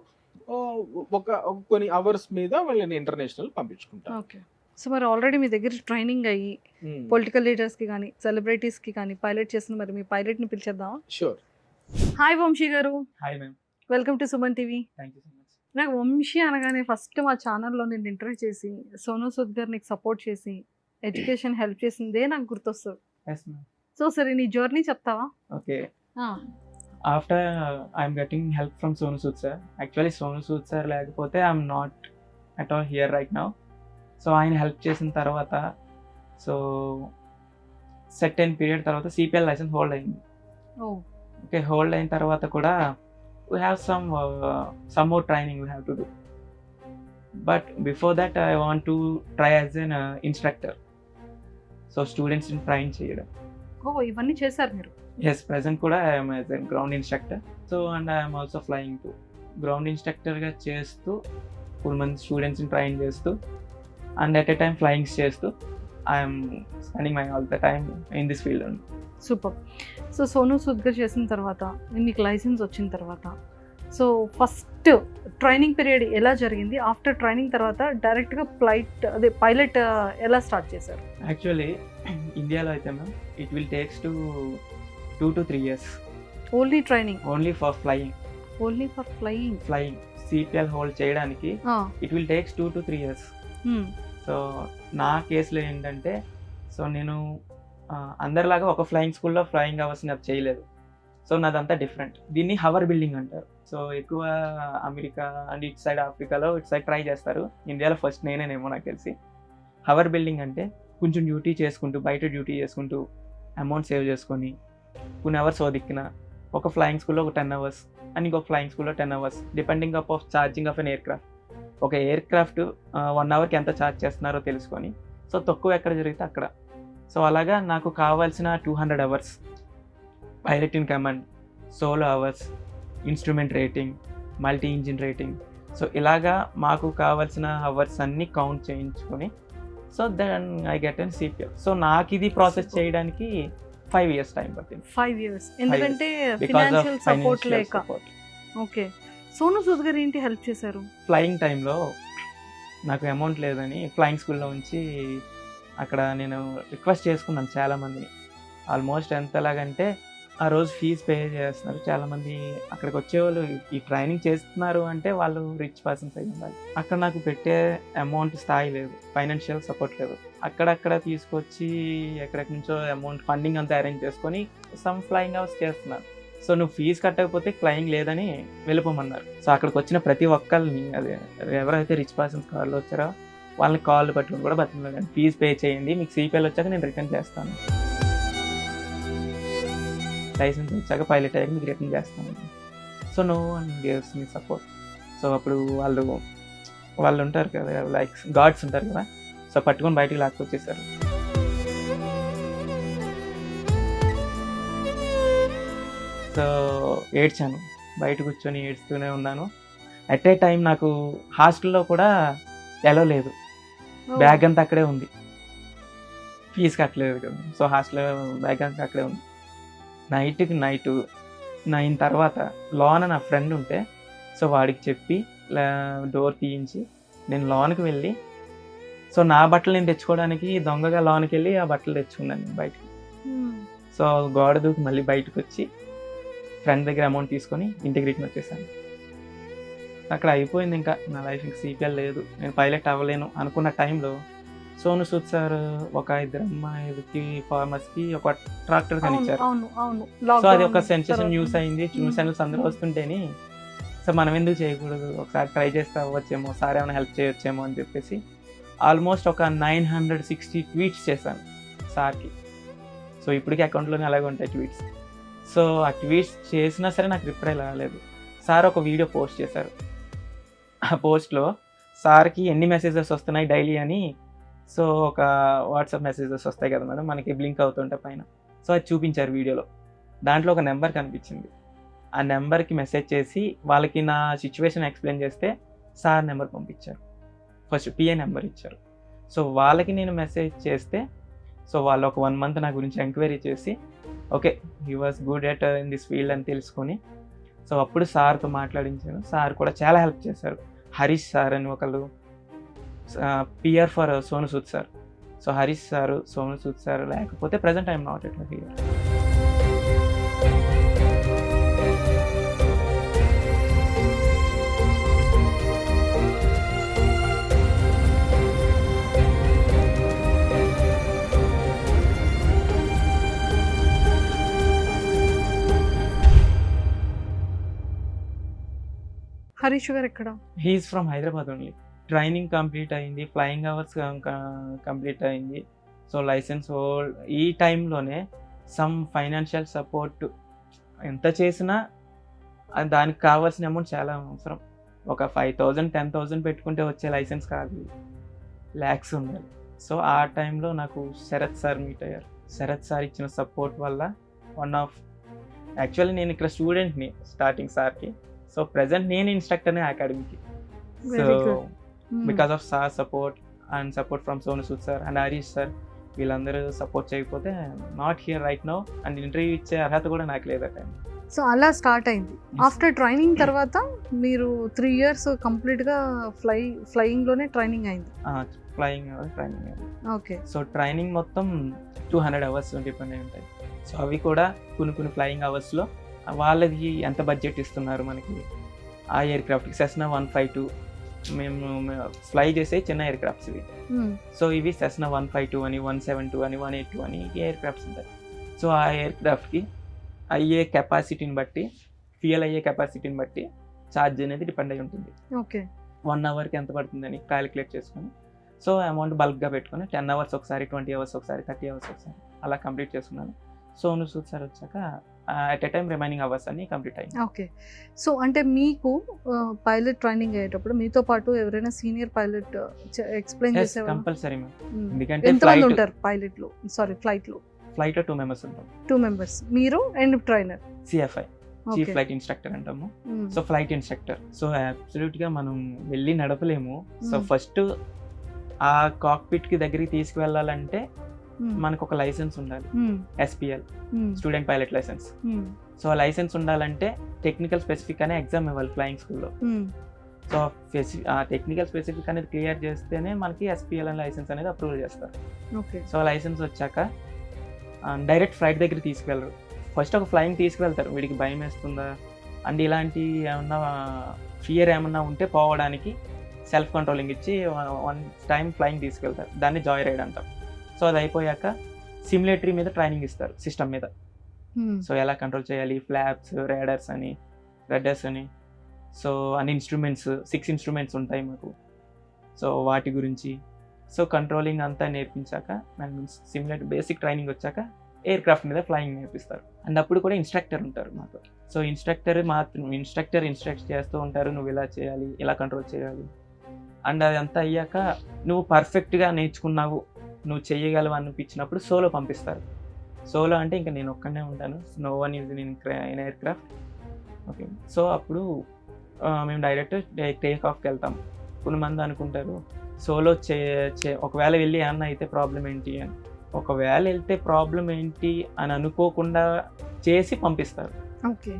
కొన్ని అవర్స్ మీద వాళ్ళని ఇంటర్నేషనల్ పంపించుకుంటారు. ఓకే. సో మరి ఆల్రెడీ మీ దగ్గర ట్రైనింగ్ అయ్యి పొలిటికల్ లీడర్స్కి కానీ సెలబ్రిటీస్కి కానీ పైలట్ చేసిన మరి మీ పైలట్ని పిలిచేద్దామా? షూర్. హాయ్ వంశీ గారు. Hi ma'am. Welcome to Suman TV. Thank you so much. నాకు వంశీ అనగానే ఫస్ట్ మా ఛానల్లో నేను ఇంటర్వ్యూ చేసి సోనూ సూద్ గారు నీకు సపోర్ట్ చేసి ఎడ్యుకేషన్ హెల్ప్ చేసిందే నాకు గుర్తొస్తుంది. Yes ma'am. సో సరే నీ జర్నీ చెప్తావా? Okay. After I'm getting help from Sonu Sood sir. Actually Sonu Sood sir లేకపోతే I'm not at all here right now. So ఆయన హెల్ప్ చేసిన తర్వాత సో సెర్టైన్ పీరియడ్ తర్వాత సిపిఎల్ లైసెన్స్ హోల్డ్ అయింది. ఓకే, హోల్డ్ అయిన తర్వాత కూడా we have some more training we have to do, but before that I want to try as an instructor, so students in train cheyadam. ఇవన్నీ చేశారు మీరు? Yes, present kuda I am as a ground instructor, so and I am also flying too. Ground instructor ga chestu full month students in train chestu and at a time flying chestu I'm spending my all the time in this field అండి. Super. So Sonu Sood గారు చేసిన తర్వాత మీకు licence వచ్చిన తర్వాత so first training period ఎలా జరిగింది? After training తర్వాత డైరెక్ట్గా పైలట్ ఎలా స్టార్ట్ చేశారు? యాక్చువల్లీ ఇండియాలో అయితే ma'am it will takes to 2 to 3 years only training, only for flying. Only for flying CPL hold చేయడానికి it will takes 2 to 3 years. So నా కేసులో ఏంటంటే, సో నేను అందరిలాగా ఒక ఫ్లయింగ్ స్కూల్లో ఫ్లయింగ్ అవర్స్ని అది చేయలేదు. సో నాదంతా డిఫరెంట్. దీన్ని హవర్ బిల్డింగ్ అంటారు. సో ఎక్కువ అమెరికా అండ్ ఇటు సైడ్ ఆఫ్రికాలో ఇటు సైడ్ ట్రై చేస్తారు. ఇండియాలో ఫస్ట్ నేనేనేమో నాకు తెలిసి. హవర్ బిల్డింగ్ అంటే కొంచెం డ్యూటీ చేసుకుంటూ, బయట డ్యూటీ చేసుకుంటూ అమౌంట్ సేవ్ చేసుకొని కొన్ని అవర్స్ ఓదిక్కిన ఒక ఫ్లయింగ్ స్కూల్లో ఒక 10 hours అండ్ ఇంకొక ఫ్లయింగ్ స్కూల్లో 10 hours depending of charging of an aircraft. ఒక ఎయిర్క్రాఫ్ట్ 1 hourకి ఎంత ఛార్జ్ చేస్తున్నారో తెలుసుకొని, సో తక్కువ ఎక్కడ జరిగితే అక్కడ. సో అలాగా నాకు కావాల్సిన 200 hours pilot in command, solo hours, instrument rating, multi engine rating, so ఇలాగా మాకు కావాల్సిన అవర్స్ అన్నీ కౌంట్ చేయించుకొని so then I get an CPL. So నాకు ఇది ప్రాసెస్ చేయడానికి 5 years టైం పట్టింది. 5 years ఎందుకంటే because of financial support financial లేక. సపోర్ట్. ఓకే. సోను సూద్ గారు ఏంటి హెల్ప్ చేశారు? ఫ్లయింగ్ టైంలో నాకు అమౌంట్ లేదని ఫ్లయింగ్ స్కూల్లో ఉంచి అక్కడ నేను రిక్వెస్ట్ చేసుకున్నాను చాలామందిని. ఆల్మోస్ట్ ఎంతలాగంటే ఆ రోజు ఫీజు పే చేస్తున్నారు చాలామంది. అక్కడికి వచ్చేవాళ్ళు ఈ ట్రైనింగ్ చేస్తున్నారు అంటే వాళ్ళు రిచ్ పర్సన్స్ అయి ఉండాలి. అక్కడ నాకు పెట్టే అమౌంట్ స్థాయి లేదు, ఫైనాన్షియల్ సపోర్ట్ లేదు. అక్కడక్కడ తీసుకొచ్చి ఎక్కడెక్కడి నుంచో అమౌంట్ ఫండింగ్ అంతా అరేంజ్ చేసుకొని సమ్ ఫ్లయింగ్ అవర్స్ చేస్తున్నారు. సో నువ్వు ఫీజు కట్టకపోతే ఫ్లయింగ్ లేదని వెళ్ళిపోమన్నారు. సో అక్కడికి వచ్చిన ప్రతి ఒక్కరిని, అదే ఎవరైతే రిచ్ పర్సన్స్ కార్లో వచ్చారో వాళ్ళని కాళ్ళు పట్టుకుని కూడా బతిమలాడాను. ఫీజు పే చేయండి, మీకు సిపిఎల్ వచ్చాక నేను రిటర్న్ చేస్తాను, లైసెన్స్ వచ్చాక పైలట్ అయ్యాక మీకు రిటర్న్ చేస్తాను. So no one gives me support. So అప్పుడు వాళ్ళు ఉంటారు కదా, లైక్ గాడ్స్ ఉంటారు కదా, సో పట్టుకొని బయటికి లాక్కొచ్చేసారు. సో ఏడ్చాను, బయట కూర్చొని ఏడుస్తూనే ఉన్నాను. అట్ ఏ టైం నాకు హాస్టల్లో కూడా ఎలో లేదు, బ్యాగ్ అంతా అక్కడే ఉంది, ఫీజు కట్టలేదు కదా. సో హాస్టల్లో బ్యాగ్ అంతా అక్కడే ఉంది. నైట్ 9 తర్వాత లోన నా ఫ్రెండ్ ఉంటే సో వాడికి చెప్పి డోర్ తీయించి నేను లోనికి వెళ్ళి, సో నా బట్టలు నేను తెచ్చుకోవడానికి దొంగగా లోనికి వెళ్ళి ఆ బట్టలు తెచ్చుకున్నాను నేను బయటకి. సో గోడ దూకి మళ్ళీ బయటకు వచ్చి ఫ్రెండ్ దగ్గర అమౌంట్ తీసుకొని ఇంటికి రిటర్న్ వచ్చేసాను. అక్కడ అయిపోయింది ఇంకా నా లైఫ్. ఇంకా సిపిఎల్ లేదు, నేను పైలట్ అవ్వలేను అనుకున్న టైంలో సోను సూద్ సార్ ఒక 2 అమ్మాయిలకి ఫార్మర్స్కి ఒక ట్రాక్టర్ కనిచ్చారు. సో అది ఒక సెన్సేషన్ న్యూస్ అయింది. న్యూస్ ఛానల్స్ అందరూ వస్తుంటేని సో మనం ఎందుకు చేయకూడదు, ఒకసారి ట్రై చేస్తే అవ్వచ్చేమో, సార్ ఏమైనా హెల్ప్ చేయొచ్చేమో అని చెప్పేసి ఆల్మోస్ట్ ఒక 960 ట్వీట్స్ చేశాను సార్కి. సో ఇప్పటికీ అకౌంట్లోనే అలాగే ఉంటాయి ట్వీట్స్. సో ఆ ట్వీట్స్ చేసినా సరే నాకు రిప్లై రాలేదు. సార్ ఒక వీడియో పోస్ట్ చేశారు. ఆ పోస్ట్లో సార్కి ఎన్ని మెసేజెస్ వస్తున్నాయి డైలీ అని, సో ఒక వాట్సాప్ మెసేజెస్ వస్తాయి కదా మేడం మనకి బ్లింక్ అవుతుంటే పైన, సో అది చూపించారు వీడియోలో. దాంట్లో ఒక నెంబర్ కనిపించింది. ఆ నెంబర్కి మెసేజ్ చేసి వాళ్ళకి నా సిచ్యువేషన్ ఎక్స్ప్లెయిన్ చేస్తే సార్ నెంబర్ పంపించారు. ఫస్ట్ పిఏ నెంబర్ ఇచ్చారు. సో వాళ్ళకి నేను మెసేజ్ చేస్తే సో వాళ్ళు ఒక 1 month నా గురించి ఎంక్వైరీ చేసి okay he was good at in this field అని తెలుసుకొని సో అప్పుడు సార్తో మాట్లాడించాను. సార్ కూడా చాలా హెల్ప్ చేశారు. హరీష్ సార్ అని ఒకళ్ళు PR for Sonu Sood sir. So Harish sir, Sonu Sood sir లేకపోతే present I'm not at here. Harish గారు ఎక్కడ? He is from Hyderabad only. Training complete అయింది, ఫ్లయింగ్ అవర్స్ కంప్లీట్ అయింది. సో లైసెన్స్ హోల్డ్ ఈ టైంలోనే సమ్ ఫైనాన్షియల్ సపోర్ట్ ఎంత చేసినా దానికి కావాల్సిన అమౌంట్ చాలా అవసరం. ఒక 5,000 10,000 పెట్టుకుంటే వచ్చే లైసెన్స్ కాదు, ల్యాక్స్ ఉండాలి. సో ఆ టైంలో నాకు శరత్ సార్ మీట్ అయ్యారు. శరత్ సార్ ఇచ్చిన సపోర్ట్ వల్ల యాక్చువల్లీ నేను ఇక్కడ స్టూడెంట్ని స్టార్టింగ్ సార్కి. సో ప్రజెంట్ నేను ఇన్స్ట్రక్టర్నే అకాడమీకి. So because of sir support and support from Sonu Sood sir and Harish sir, వీళ్ళందరూ సపోర్ట్ చేయకపోతే not here right now, and interview ఇచ్చే అర్హత కూడా నాకు లేదు ఆ టైం. సో అలా స్టార్ట్ అయింది. ఆఫ్టర్ ట్రైనింగ్ తర్వాత మీరు 3 years కంప్లీట్గా ఫ్లయింగ్లోనే ట్రైనింగ్ అయింది. ఫ్లయింగ్ ట్రైనింగ్ అయింది. ఓకే. సో ట్రైనింగ్ మొత్తం 200 hours డిపెండ్ అయి ఉంటాయి. సో అవి కూడా కొన్ని ఫ్లయింగ్ అవర్స్లో వాళ్ళది ఎంత బడ్జెట్ ఇస్తున్నారు మనకి ఆ ఎయిర్క్రాఫ్ట్కి. సెస్నా 152 మేము ఫ్లై చేసే చిన్న ఎయిర్క్రాఫ్ట్స్ ఇవి. సో ఇవి సెస్నా 152 అని, 172 అని, 182 అని ఎయిర్క్రాఫ్ట్స్ ఉంటాయి. సో ఆ ఎయిర్క్రాఫ్ట్కి అయ్యే కెపాసిటీని బట్టి, ఫ్యూయల్ అయ్యే కెపాసిటీని బట్టి ఛార్జ్ అనేది డిపెండ్ అయి ఉంటుంది. ఓకే. 1 hourకి ఎంత పడుతుందని క్యాలిక్యులేట్ చేసుకొని, సో అమౌంట్ బల్క్గా పెట్టుకొని 10 hours ఒకసారి, 20 hours ఒకసారి, 30 hours ఒకసారి అలా కంప్లీట్ చేసుకున్నాను. సోను సూద్ సార్ వచ్చాక at a time remaining hours అన్ని కంప్లీట్ అయ్యింది. ఓకే. సో అంటే మీకు పైలట్ ట్రైనింగ్ అయ్యేటప్పుడు మీతో పాటు ఎవరైనా సీనియర్ పైలట్ ఎక్స్ప్లెయిన్ చేసేవారు? Compulsory ma'am. ఎందుకంటే ఎంతమంది ఉంటారు పైలట్లో, ఫ్లైట్లో? ఫ్లైట్లో 2 members ఉంటాం. 2 members, మీరు and trainer. CFI, chief flight instructor అంటాము. So flight instructor. సో అబ్సల్యూట్గా మనం వెళ్ళి నడపలేము. సో ఫస్ట్ ఆ కాక్పిట్కి దగ్గరికి తీసుకువెళ్ళాలంటే మనకు ఒక లైసెన్స్ ఉండాలి, SPL, student pilot licence. So ఆ లైసెన్స్ ఉండాలంటే టెక్నికల్ స్పెసిఫిక్ అనే ఎగ్జామ్ ఇవ్వాలి ఫ్లయింగ్ స్కూల్లో. సో ఆ టెక్నికల్ స్పెసిఫిక్ అనేది క్లియర్ చేస్తేనే మనకి SPL అనే లైసెన్స్ అనేది అప్రూవల్ చేస్తారు. ఓకే. సో లైసెన్స్ వచ్చాక డైరెక్ట్ ఫ్లైట్ దగ్గర తీసుకువెళ్ళరు. ఫస్ట్ ఒక ఫ్లయింగ్ తీసుకువెళ్తారు, వీడికి భయం వేస్తుందా అండ్ ఇలాంటి ఏమన్నా ఫియర్ ఏమన్నా ఉంటే పోవడానికి సెల్ఫ్ కంట్రోలింగ్ ఇచ్చి 1 time ఫ్లయింగ్ తీసుకెళ్తారు. దాన్ని జాయ్ రైడ్ అంటారు. సో అది అయిపోయాక సిమ్యులేటరీ మీద ట్రైనింగ్ ఇస్తారు, సిస్టమ్ మీద. సో ఎలా కంట్రోల్ చేయాలి, ఫ్లాప్స్, రేడర్స్ అని, రెడర్స్ అని, సో అన్ని ఇన్స్ట్రుమెంట్స్, 6 instruments ఉంటాయి మాకు. సో వాటి గురించి సో కంట్రోలింగ్ అంతా నేర్పించాక మనకి సిమ్యులేటర్ బేసిక్ ట్రైనింగ్ వచ్చాక ఎయిర్క్రాఫ్ట్ మీద ఫ్లయింగ్ నేర్పిస్తారు. అండ్ అప్పుడు కూడా ఇన్స్ట్రక్టర్ ఉంటారు మాతో. సో ఇన్స్ట్రక్టర్ ఇన్స్ట్రక్ట్ చేస్తూ ఉంటారు, నువ్వు ఇలా చేయాలి, ఇలా కంట్రోల్ చేయాలి. అండ్ అదంతా అయ్యాక నువ్వు పర్ఫెక్ట్గా నేర్చుకున్నావు, నువ్వు చేయగలవు అనిపించినప్పుడు సోలో పంపిస్తారు. సోలో అంటే ఇంకా నేను ఒక్కనే ఉంటాను, no one is in aircraft. Okay. So అప్పుడు మేము డైరెక్ట్ టేక్ ఆఫ్కి వెళ్తాం. కొంతమంది అనుకుంటారు సోలో ఒకవేళ వెళ్ళి ఏమన్నా అయితే ప్రాబ్లం ఏంటి అని. ఒకవేళ వెళ్తే ప్రాబ్లం ఏంటి అని అనుకోకుండా చేసి పంపిస్తారు. ఓకే.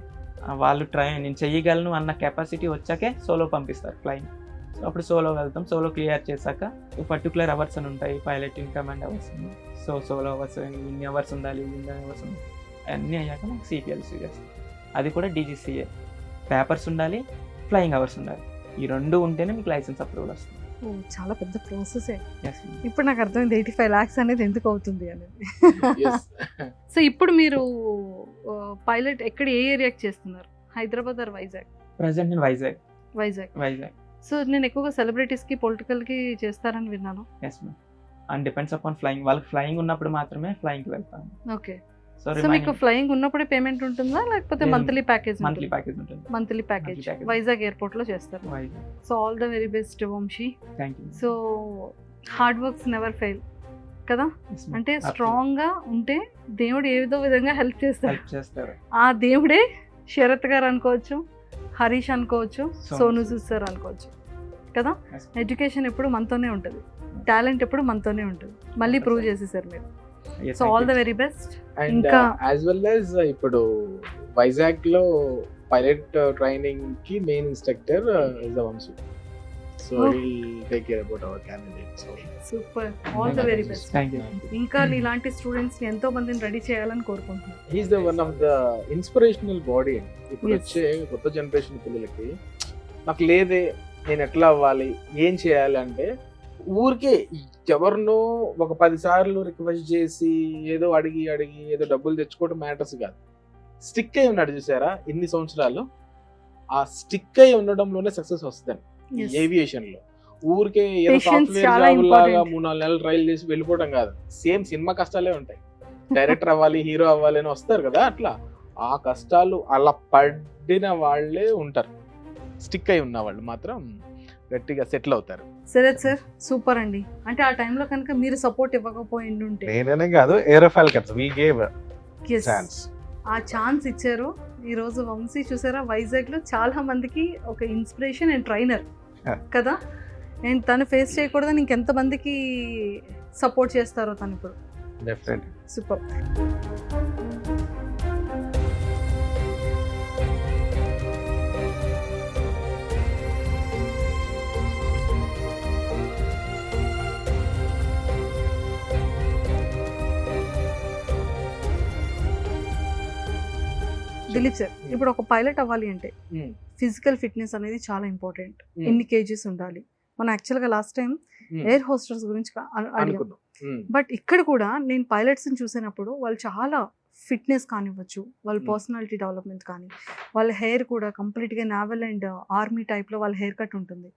వాళ్ళు నేను చెయ్యగలను అన్న కెపాసిటీ వచ్చాకే సోలో పంపిస్తారు ఫ్లయింగ్. సో అప్పుడు సోలో వెళ్తాం. సోలో క్లియర్ చేశాక పర్టికులర్ అవర్స్ అని ఉంటాయి, pilot in command hours. So solo hours ఇన్ని అవర్స్ ఉండాలి, ఇన్ని అవర్స్ ఉండాలి, అన్నీ అయ్యాక మనకు CPLC చేస్తాం. అది కూడా DGCA పేపర్స్ ఉండాలి, ఫ్లయింగ్ అవర్స్ ఉండాలి. ఈ 2 ఉంటేనే మీకు లైసెన్స్ అప్రూవల్ వస్తుంది. చాలా పెద్ద ప్రాసెసే. Yes. ఇప్పుడు నాకు అర్థమైంది 85 lakhs అనేది ఎందుకు అవుతుంది అనేది. సో ఇప్పుడు మీరు పైలట్ ఎక్కడ, ఏ ఏరియాకి చేస్తున్నారు? హైదరాబాద్ ఆర్ వైజాగ్? ప్రజెంట్ నేను వైజాగ్. వైజాగ్. సో నేను ఎక్కువగా సెలబ్రిటీస్కి, పొలిటికల్కి చేస్తారని విన్నాను. Yes ma'am. And depends upon flying. వాళ్ళకి ఫ్లయింగ్ ఉన్నప్పుడు మాత్రమే ఫ్లయింగ్కి వెళ్తాను. ఓకే. సో మీకు ఫ్లయింగ్ ఉన్నప్పుడే పేమెంట్ ఉంటుందా లేకపోతే మంత్లీ ప్యాకేజ్? మంత్లీ ప్యాకేజ్ ఉంటుంది. మంత్లీ ప్యాకేజ్ వైజాగ్ ఎయిర్పోర్ట్ లో చేస్తారు. So all the very best Vamshi. Thank you. So hard works never fail కదా, అంటే స్ట్రాంగ్ గా ఉంటే దేవుడు ఏదో విధంగా హెల్ప్ చేస్తారు. ఆ దేవుడే శరత్ గారు అనుకోవచ్చు, హరీష్ అనుకోవచ్చు, సోను సూద్ సార్ అనుకోవచ్చు కదా. ఎడ్యుకేషన్ ఎప్పుడు మనతోనే ఉంటుంది, టాలెంట్ ఎప్పుడు మనతోనే ఉంటుంది. మళ్ళీ ప్రూవ్ చేసేసారు మీరు. So all the very best. ఇంకా యాజ్ వెల్ యాజ్ ఇప్పుడు వైజాగ్ లో పైలట్ ట్రైనింగ్ కి main instructor is Vamshi. So he'll take care about our candidates. Super. All the very best. ఇంకా ఇలాంటి స్టూడెంట్స్ ని ఎంతో మందిని రెడీ చేయాలని కోరుకుంటున్నాను. He is the one of the inspirational body. ఇప్పుడు వచ్చే కొత్త జనరేషన్ పిల్లలకి నాకు లేదే, నేను ఎట్లా అవ్వాలి, ఏం చేయాలి అంటే ఊరికే ఎవరినో ఒక 10 సార్లు రిక్వెస్ట్ చేసి ఏదో అడిగి ఏదో డబ్బులు తెచ్చుకోవడం మ్యాటర్స్ కాదు. స్టిక్ అయి ఉన్నాడు చూసారా ఇన్ని సంవత్సరాలు, ఆ స్టిక్ అయి ఉండడంలోనే సక్సెస్ వస్తుంది ఏవియేషన్ లో. ఊరికే ఏదో సాఫ్ట్వేర్ జాబ్ లాగా 3-4 నెలలు ట్రైల్ చేసి వెళ్ళిపోవడం కాదు. సేమ్ సినిమా కష్టాలే ఉంటాయి. డైరెక్టర్ అవ్వాలి, హీరో అవ్వాలి అని వస్తారు కదా, అట్లా ఆ కష్టాలు అలా పడిన వాళ్ళే ఉంటారు. స్టిక్ అయి ఉన్న వాళ్ళు మాత్రం గట్టిగా సెటిల్ అవుతారు. శరత్ సార్ సూపర్ అండి. అంటే ఆ టైంలో కనుక మీరు సపోర్ట్ ఇవ్వకపోయిండుంటే, నేనే కాదు ఏరోఫాల్కన్స్ వి గేవ్ ఛాన్స్, ఆ ఛాన్స్ ఇచ్చారు. ఈ రోజు వంశీ చూసారా వైజాగ్ లో చాలా మందికి ఒక ఇన్స్పిరేషన్ అండ్ ట్రైనర్ కదా. నేను తను ఫేస్ చేయకూడదని ఇంకెంతమందికి సపోర్ట్ చేస్తారో తను ఇప్పుడు. డెఫినెట్. సూపర్. దిలీప్ సార్, ఇప్పుడు ఒక పైలట్ అవ్వాలి అంటే ఫిజికల్ ఫిట్నెస్ అనేది చాలా ఇంపార్టెంట్. ఎన్ని కేజీస్ ఉండాలి? మనం యాక్చువల్గా లాస్ట్ టైం ఎయిర్ హోస్టర్స్ గురించి అడిగాం. బట్ ఇక్కడ కూడా నేను పైలట్స్ని చూసినప్పుడు వాళ్ళు చాలా ఫిట్నెస్ కానివ్వచ్చు, వాళ్ళ పర్సనాలిటీ డెవలప్మెంట్ కానీ, వాళ్ళ హెయిర్ కూడా కంప్లీట్గా నావల్ అండ్ ఆర్మీ టైప్లో వాళ్ళ హెయిర్ కట్ ఉంటుంది.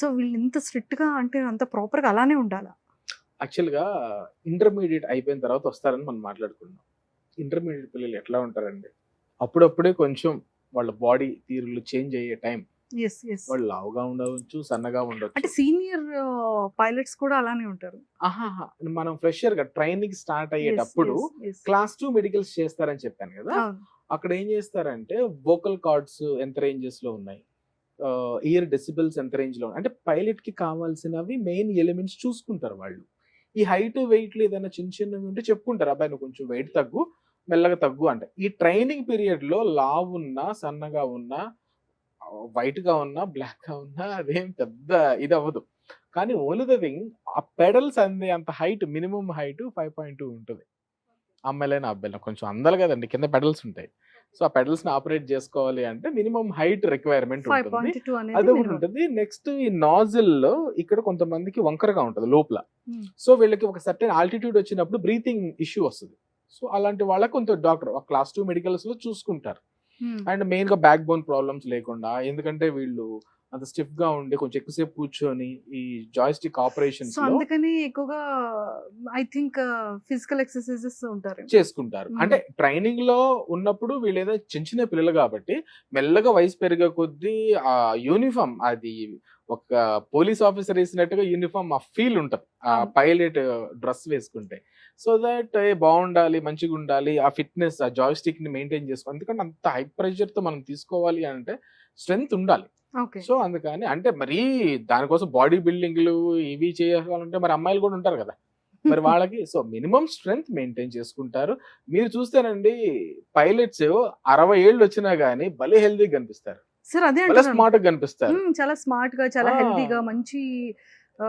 సో వీళ్ళు ఇంత స్ట్రిక్ట్గా అంటే అంత ప్రాపర్గా అలానే ఉండాలా? యాక్చువల్గా ఇంటర్మీడియట్ అయిపోయిన తర్వాత వస్తారని మనం మాట్లాడుకున్నాం. ఇంటర్మీడియట్ పిల్లలు ఎట్లా ఉంటారండి, అప్పుడప్పుడే కొంచెం వాళ్ళ బాడీ తీరులు చేంజ్ అయ్యే టైం. వాళ్ళు లావుగా ఉండవచ్చు, సన్నగా ఉండొచ్చు. అంటే సీనియర్ పైలట్స్ కూడా అలానే ఉంటారు. ఆహాహా, మనం ఫ్రెషర్ గా ట్రైనింగ్ స్టార్ట్ అయ్యేటప్పుడు క్లాస్ 2 మెడికల్స్ చేస్తారని చెప్పాను కదా. అక్కడ ఏం చేస్తారంటే వోకల్ కార్డ్స్ ఎంత రేంజెస్ లో ఉన్నాయి, ఇయర్ డెసిబిల్స్ ఎంత రేంజ్ లో ఉన్నాయి, అంటే పైలట్ కి కావాల్సినవి మెయిన్ ఎలిమెంట్స్ చూసుకుంటారు వాళ్ళు. ఈ హైట్ వెయిట్లు ఏదైనా చిన్న చిన్నవి ఉంటే చెప్పుకుంటారు, అబ్బాయి నువ్వు కొంచెం వెయిట్ తగ్గు, మెల్లగా తగ్గు అంటే. ఈ ట్రైనింగ్ పీరియడ్ లో లావు ఉన్నా, సన్నగా ఉన్నా, వైట్ గా ఉన్నా, బ్లాక్ గా ఉన్నా అదేం పెద్ద ఇది అవ్వదు. కానీ ఓన్లీ ద థింగ్ ఆ పెడల్స్ అందే అంత హైట్, మినిమం హైట్ 5.2 ఉంటుంది. అమ్మాయిలైనా అబ్బాయిలైనా కొంచెం అందాలి కదండి, కింద పెడల్స్ ఉంటాయి. సో ఆ పెడల్స్ ని ఆపరేట్ చేసుకోవాలి అంటే మినిమం హైట్ రిక్వైర్మెంట్ ఉంటుంది, అది ఒకటి ఉంటుంది. నెక్స్ట్ ఈ నాజిల్ లో ఇక్కడ కొంతమందికి వంకరగా ఉంటుంది లోపల. సో వీళ్ళకి ఒక సర్టెన్ ఆల్టిట్యూడ్ వచ్చినప్పుడు బ్రీతింగ్ ఇష్యూ వస్తుంది. సో అలాంటి వాళ్ళకి కొంత డాక్టర్ క్లాస్ 2 మెడికల్స్ లో చూసుకుంటారు. అండ్ మెయిన్ గా బ్యాక్ బోన్ ప్రాబ్లమ్స్ లేకుండా, ఎందుకంటే వీళ్ళు అంత స్టిఫ్ గా ఉండి కొంచెం ఎక్కువసేపు కూర్చొని ఈ జాయిస్టిక్ ఆపరేషన్స్ అందుకని ఎక్కువగా ఐ థింక్ ఫిజికల్ ఎక్సర్సైజెస్ ఉంటారు చేసుకుంటారు. అంటే ట్రైనింగ్ లో ఉన్నప్పుడు వీళ్ళు ఏదో చిన్న చిన్న పిల్లలు కాబట్టి మెల్లగా వయసు పెరిగే కొద్దీ ఆ యూనిఫామ్, అది ఒక పోలీస్ ఆఫీసర్ వేసినట్టుగా యూనిఫామ్ ఆ ఫీల్ ఉంటుంది ఆ పైలట్ డ్రెస్ వేసుకుంటే. సో దట్ బాగుండాలి, మంచిగా ఉండాలి, ఆ ఫిట్నెస్, ఆ జాయిస్టిక్ ని మెయింటైన్ చేసుకోవాలి. ఎందుకంటే అంత హై ప్రెషర్ తో మనం తీసుకోవాలి అంటే స్ట్రెంగ్త్ ఉండాలి. సో అందుకని అంటే మరీ దానికోసం బాడీ బిల్డింగ్లు ఇవి చేయాలంటే మరి అమ్మాయిలు కూడా ఉంటారు కదా మరి వాళ్ళకి. సో మినిమం స్ట్రెంగ్త్ మెయింటైన్ చేసుకుంటారు. మీరు చూస్తేనండి పైలట్స్ 60 ఏళ్ళు వచ్చినా గానీ భలే హెల్దీ కనిపిస్తారు, స్మార్ట్ గా కనిపిస్తారు, చాలా స్మార్ట్ గా, చాలా హెల్దీగా, మంచి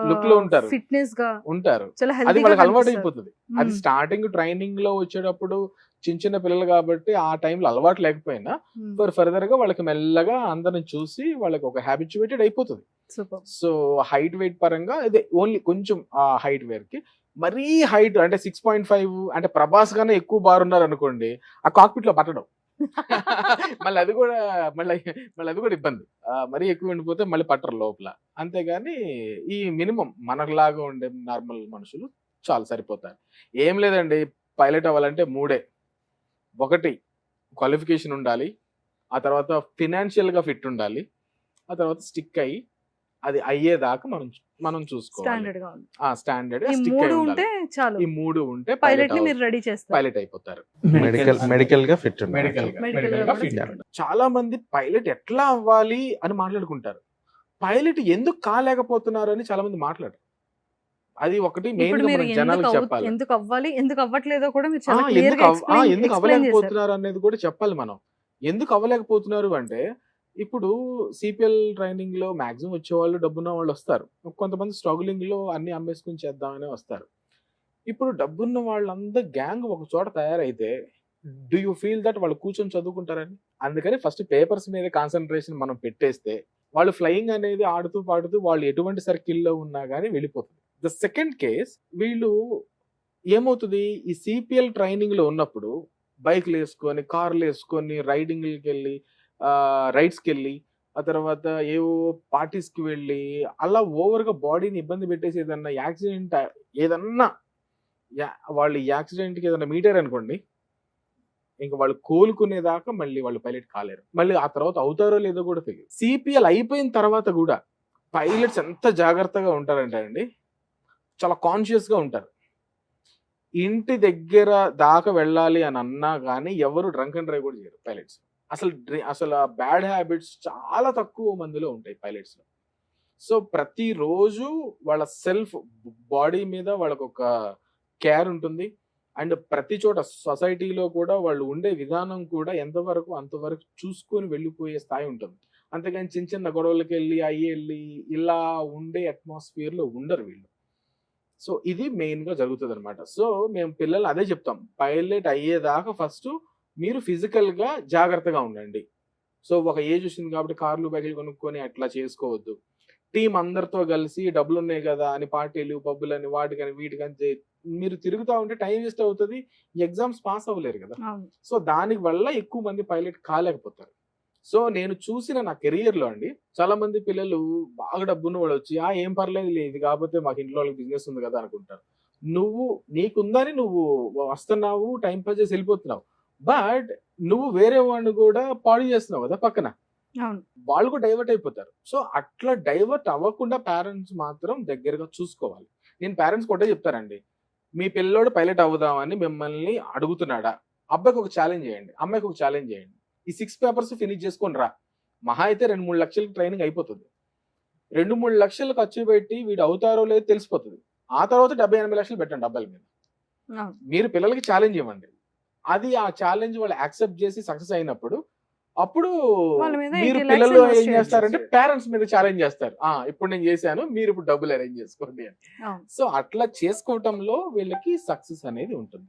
లుక్ లో ఉంటారు, ఫిట్నెస్ గా ఉంటారు. అది వాళ్ళకి అలవాటు అయిపోతుంది. అది స్టార్టింగ్ ట్రైనింగ్ లో వచ్చేటప్పుడు చిన్న చిన్న పిల్లలు కాబట్టి ఆ టైంలో అలవాటు లేకపోయినా ఫర్దర్ గా వాళ్ళకి మెల్లగా అందరిని చూసి వాళ్ళకి ఒక హ్యాబిచువేటెడ్ అయిపోతుంది. సో హైట్ వెయిట్ పరంగా ఇదే ఓన్లీ కొంచెం ఆ హైట్ వేర్ కి మరీ హైట్ అంటే 6.5 అంటే ప్రభాస్ గానే ఎక్కువ బారున్నారు అనుకోండి, ఆ కాక్పిట్ లో పట్టడం మళ్ళీ అది కూడా ఇబ్బంది. మరీ ఎక్కువ ఉండిపోతే మళ్ళీ పట్టరు లోపల. అంతేగాని ఈ మినిమం మనలాగా ఉండే నార్మల్ మనుషులు చాలా సరిపోతారు. ఏం లేదండి, పైలట్ అవ్వాలంటే 3. 1 క్వాలిఫికేషన్ ఉండాలి, ఆ తర్వాత ఫినాన్షియల్ గా ఫిట్ ఉండాలి, ఆ తర్వాత స్టిక్ అయ్యి అది అయ్యేదాకా మనం చూసుకోవాలి. స్టాండర్డ్ ఈ 3 ఉంటే పైలట్ అయిపోతారు. మెడికల్ గా ఫిట్. చాలా మంది పైలట్ ఎట్లా అవ్వాలి అని మాట్లాడుకుంటారు, పైలట్ ఎందుకు కాలేకపోతున్నారు అని చాలా మంది మాట్లాడరు. అది ఒకటి మెయిన్ గా మనం జనాలకు చెప్పాలి. ఎందుకు అవ్వాలి, ఎందుకు అవ్వట్లేదో కూడా మీరు ఎందుకు అవ్వలేకపోతున్నారు అనేది కూడా చెప్పాలి మనం. ఎందుకు అవ్వలేకపోతున్నారు అంటే ఇప్పుడు సిపిఎల్ ట్రైనింగ్ లో మాక్సిమం వచ్చేవాళ్ళు డబ్బున్న వాళ్ళు వస్తారు, కొంతమంది స్ట్రగులింగ్ లో అన్ని అమ్మేసుకుని చేద్దామని వస్తారు. ఇప్పుడు డబ్బున్న వాళ్ళందరూ గ్యాంగ్ ఒక చోట తయారైతే డూ యూ ఫీల్ దట్ వాళ్ళు కూర్చొని చదువుకుంటారని? అందుకని ఫస్ట్ పేపర్స్ మీద కాన్సన్ట్రేషన్ మనం పెట్టేస్తే వాళ్ళు ఫ్లయింగ్ అనేది ఆడుతూ పాడుతూ వాళ్ళు ఎటువంటి సర్కిల్లో ఉన్నా కానీ వెళ్ళిపోతుంది. ద సెకండ్ కేస్, వీళ్ళు ఏమవుతుంది, ఈ సిపిఎల్ ట్రైనింగ్ లో ఉన్నప్పుడు బైక్లు వేసుకొని, కార్లు వేసుకొని, రైడింగ్కి వెళ్ళి, రైడ్స్కి వెళ్ళి, ఆ తర్వాత ఏవో పార్టీస్కి వెళ్ళి అలా ఓవర్గా బాడీని ఇబ్బంది పెట్టేసి ఏదన్నా యాక్సిడెంట్, ఏదన్నా వాళ్ళు యాక్సిడెంట్కి ఏదన్నా మీటర్ అనుకోండి, ఇంకా వాళ్ళు కోలుకునేదాకా మళ్ళీ వాళ్ళు పైలట్ కాలేరు. మళ్ళీ ఆ తర్వాత అవుతారో లేదో కూడా తెలియదు. సిపిఎల్ అయిపోయిన తర్వాత కూడా పైలట్స్ ఎంత జాగ్రత్తగా ఉంటారంటే అండి, చాలా కాన్షియస్గా ఉంటారు. ఇంటి దగ్గర దాకా వెళ్ళాలి అని అన్నా కానీ ఎవరు డ్రంక్ అండ్ డ్రైవ్ కూడా చేయరు పైలట్స్. అసలు బ్యాడ్ హ్యాబిట్స్ చాలా తక్కువ మందిలో ఉంటాయి పైలట్స్లో. సో ప్రతిరోజు వాళ్ళ సెల్ఫ్ బాడీ మీద వాళ్ళకు ఒక కేర్ ఉంటుంది. అండ్ ప్రతి చోట సొసైటీలో కూడా వాళ్ళు ఉండే విధానం కూడా ఎంతవరకు అంతవరకు చూసుకొని వెళ్ళిపోయే స్థాయి ఉంటుంది. అంతేగాని చిన్న చిన్న గొడవలకి వెళ్ళి ఇలా ఉండే అట్మాస్ఫియర్లో ఉండరు వీళ్ళు. సో ఇది మెయిన్గా జరుగుతుంది అనమాట. సో మేము పిల్లలు అదే చెప్తాం, పైలట్ అయ్యేదాకా ఫస్ట్ మీరు ఫిజికల్గా జాగ్రత్తగా ఉండండి. సో ఒక ఏజ్ వచ్చింది కాబట్టి కార్లు బైకులు కొనుక్కొని అట్లా చేసుకోవద్దు. టీం అందరితో కలిసి డబ్బులు ఉన్నాయి కదా అని పార్టీలు పబ్బులని వాటికని వీటికని మీరు తిరుగుతూ ఉంటే టైం వేస్ట్ అవుతుంది, ఎగ్జామ్స్ పాస్ అవ్వలేరు కదా. సో దాని వల్ల ఎక్కువ మంది పైలట్ కాలేకపోతారు. సో నేను చూసిన నా కెరియర్లో అండి చాలా మంది పిల్లలు బాగా డబ్బున్న వాళ్ళు వచ్చి ఏం పర్లేదు ఇది కాకపోతే మాకు ఇంట్లో వాళ్ళకి బిజినెస్ ఉంది కదా అనుకుంటారు. నువ్వు నీకుందని నువ్వు వస్తున్నావు, టైం పాస్ చేసి వెళ్ళిపోతున్నావు, బట్ నువ్వు వేరే వాడిని కూడా పాడు చేస్తున్నావు కదా పక్కన, వాళ్ళు కూడా డైవర్ట్ అయిపోతారు. సో అట్లా డైవర్ట్ అవ్వకుండా పేరెంట్స్ మాత్రం దగ్గరగా చూసుకోవాలి. నేను పేరెంట్స్ ఒకటే చెప్తారండి, మీ పిల్లోడు పైలట్ అవుదామని మిమ్మల్ని అడుగుతున్నాడా, అబ్బాయికి ఒక ఛాలెంజ్ చేయండి, అమ్మాయికి ఒక ఛాలెంజ్ చేయండి. ఈ 6 పేపర్స్ ఫినిష్ చేసుకొని రా. మహా అయితే 2-3 లక్షలకి ట్రైనింగ్ అయిపోతుంది. 2-3 లక్షలు ఖర్చు పెట్టి వీడు అవుతారో లేదో తెలిసిపోతుంది. ఆ తర్వాత 70-80 లక్షలు పెట్టండి అబ్బాయిల మీద. మీరు పిల్లలకి ఛాలెంజ్ ఇవ్వండి. అది ఆ ఛాలెంజ్ వాళ్ళు యాక్సెప్ట్ చేసి సక్సెస్ అయినప్పుడు అప్పుడు మీరు పిల్లలు ఏం చేస్తారంటే పేరెంట్స్ మీద ఛాలెంజ్ చేస్తారు, ఇప్పుడు నేను చేశాను మీరు ఇప్పుడు డబ్బులు అరేంజ్ చేసుకోండి అని. సో అట్లా చేసుకోవటంలో వీళ్ళకి సక్సెస్ అనేది ఉంటుంది.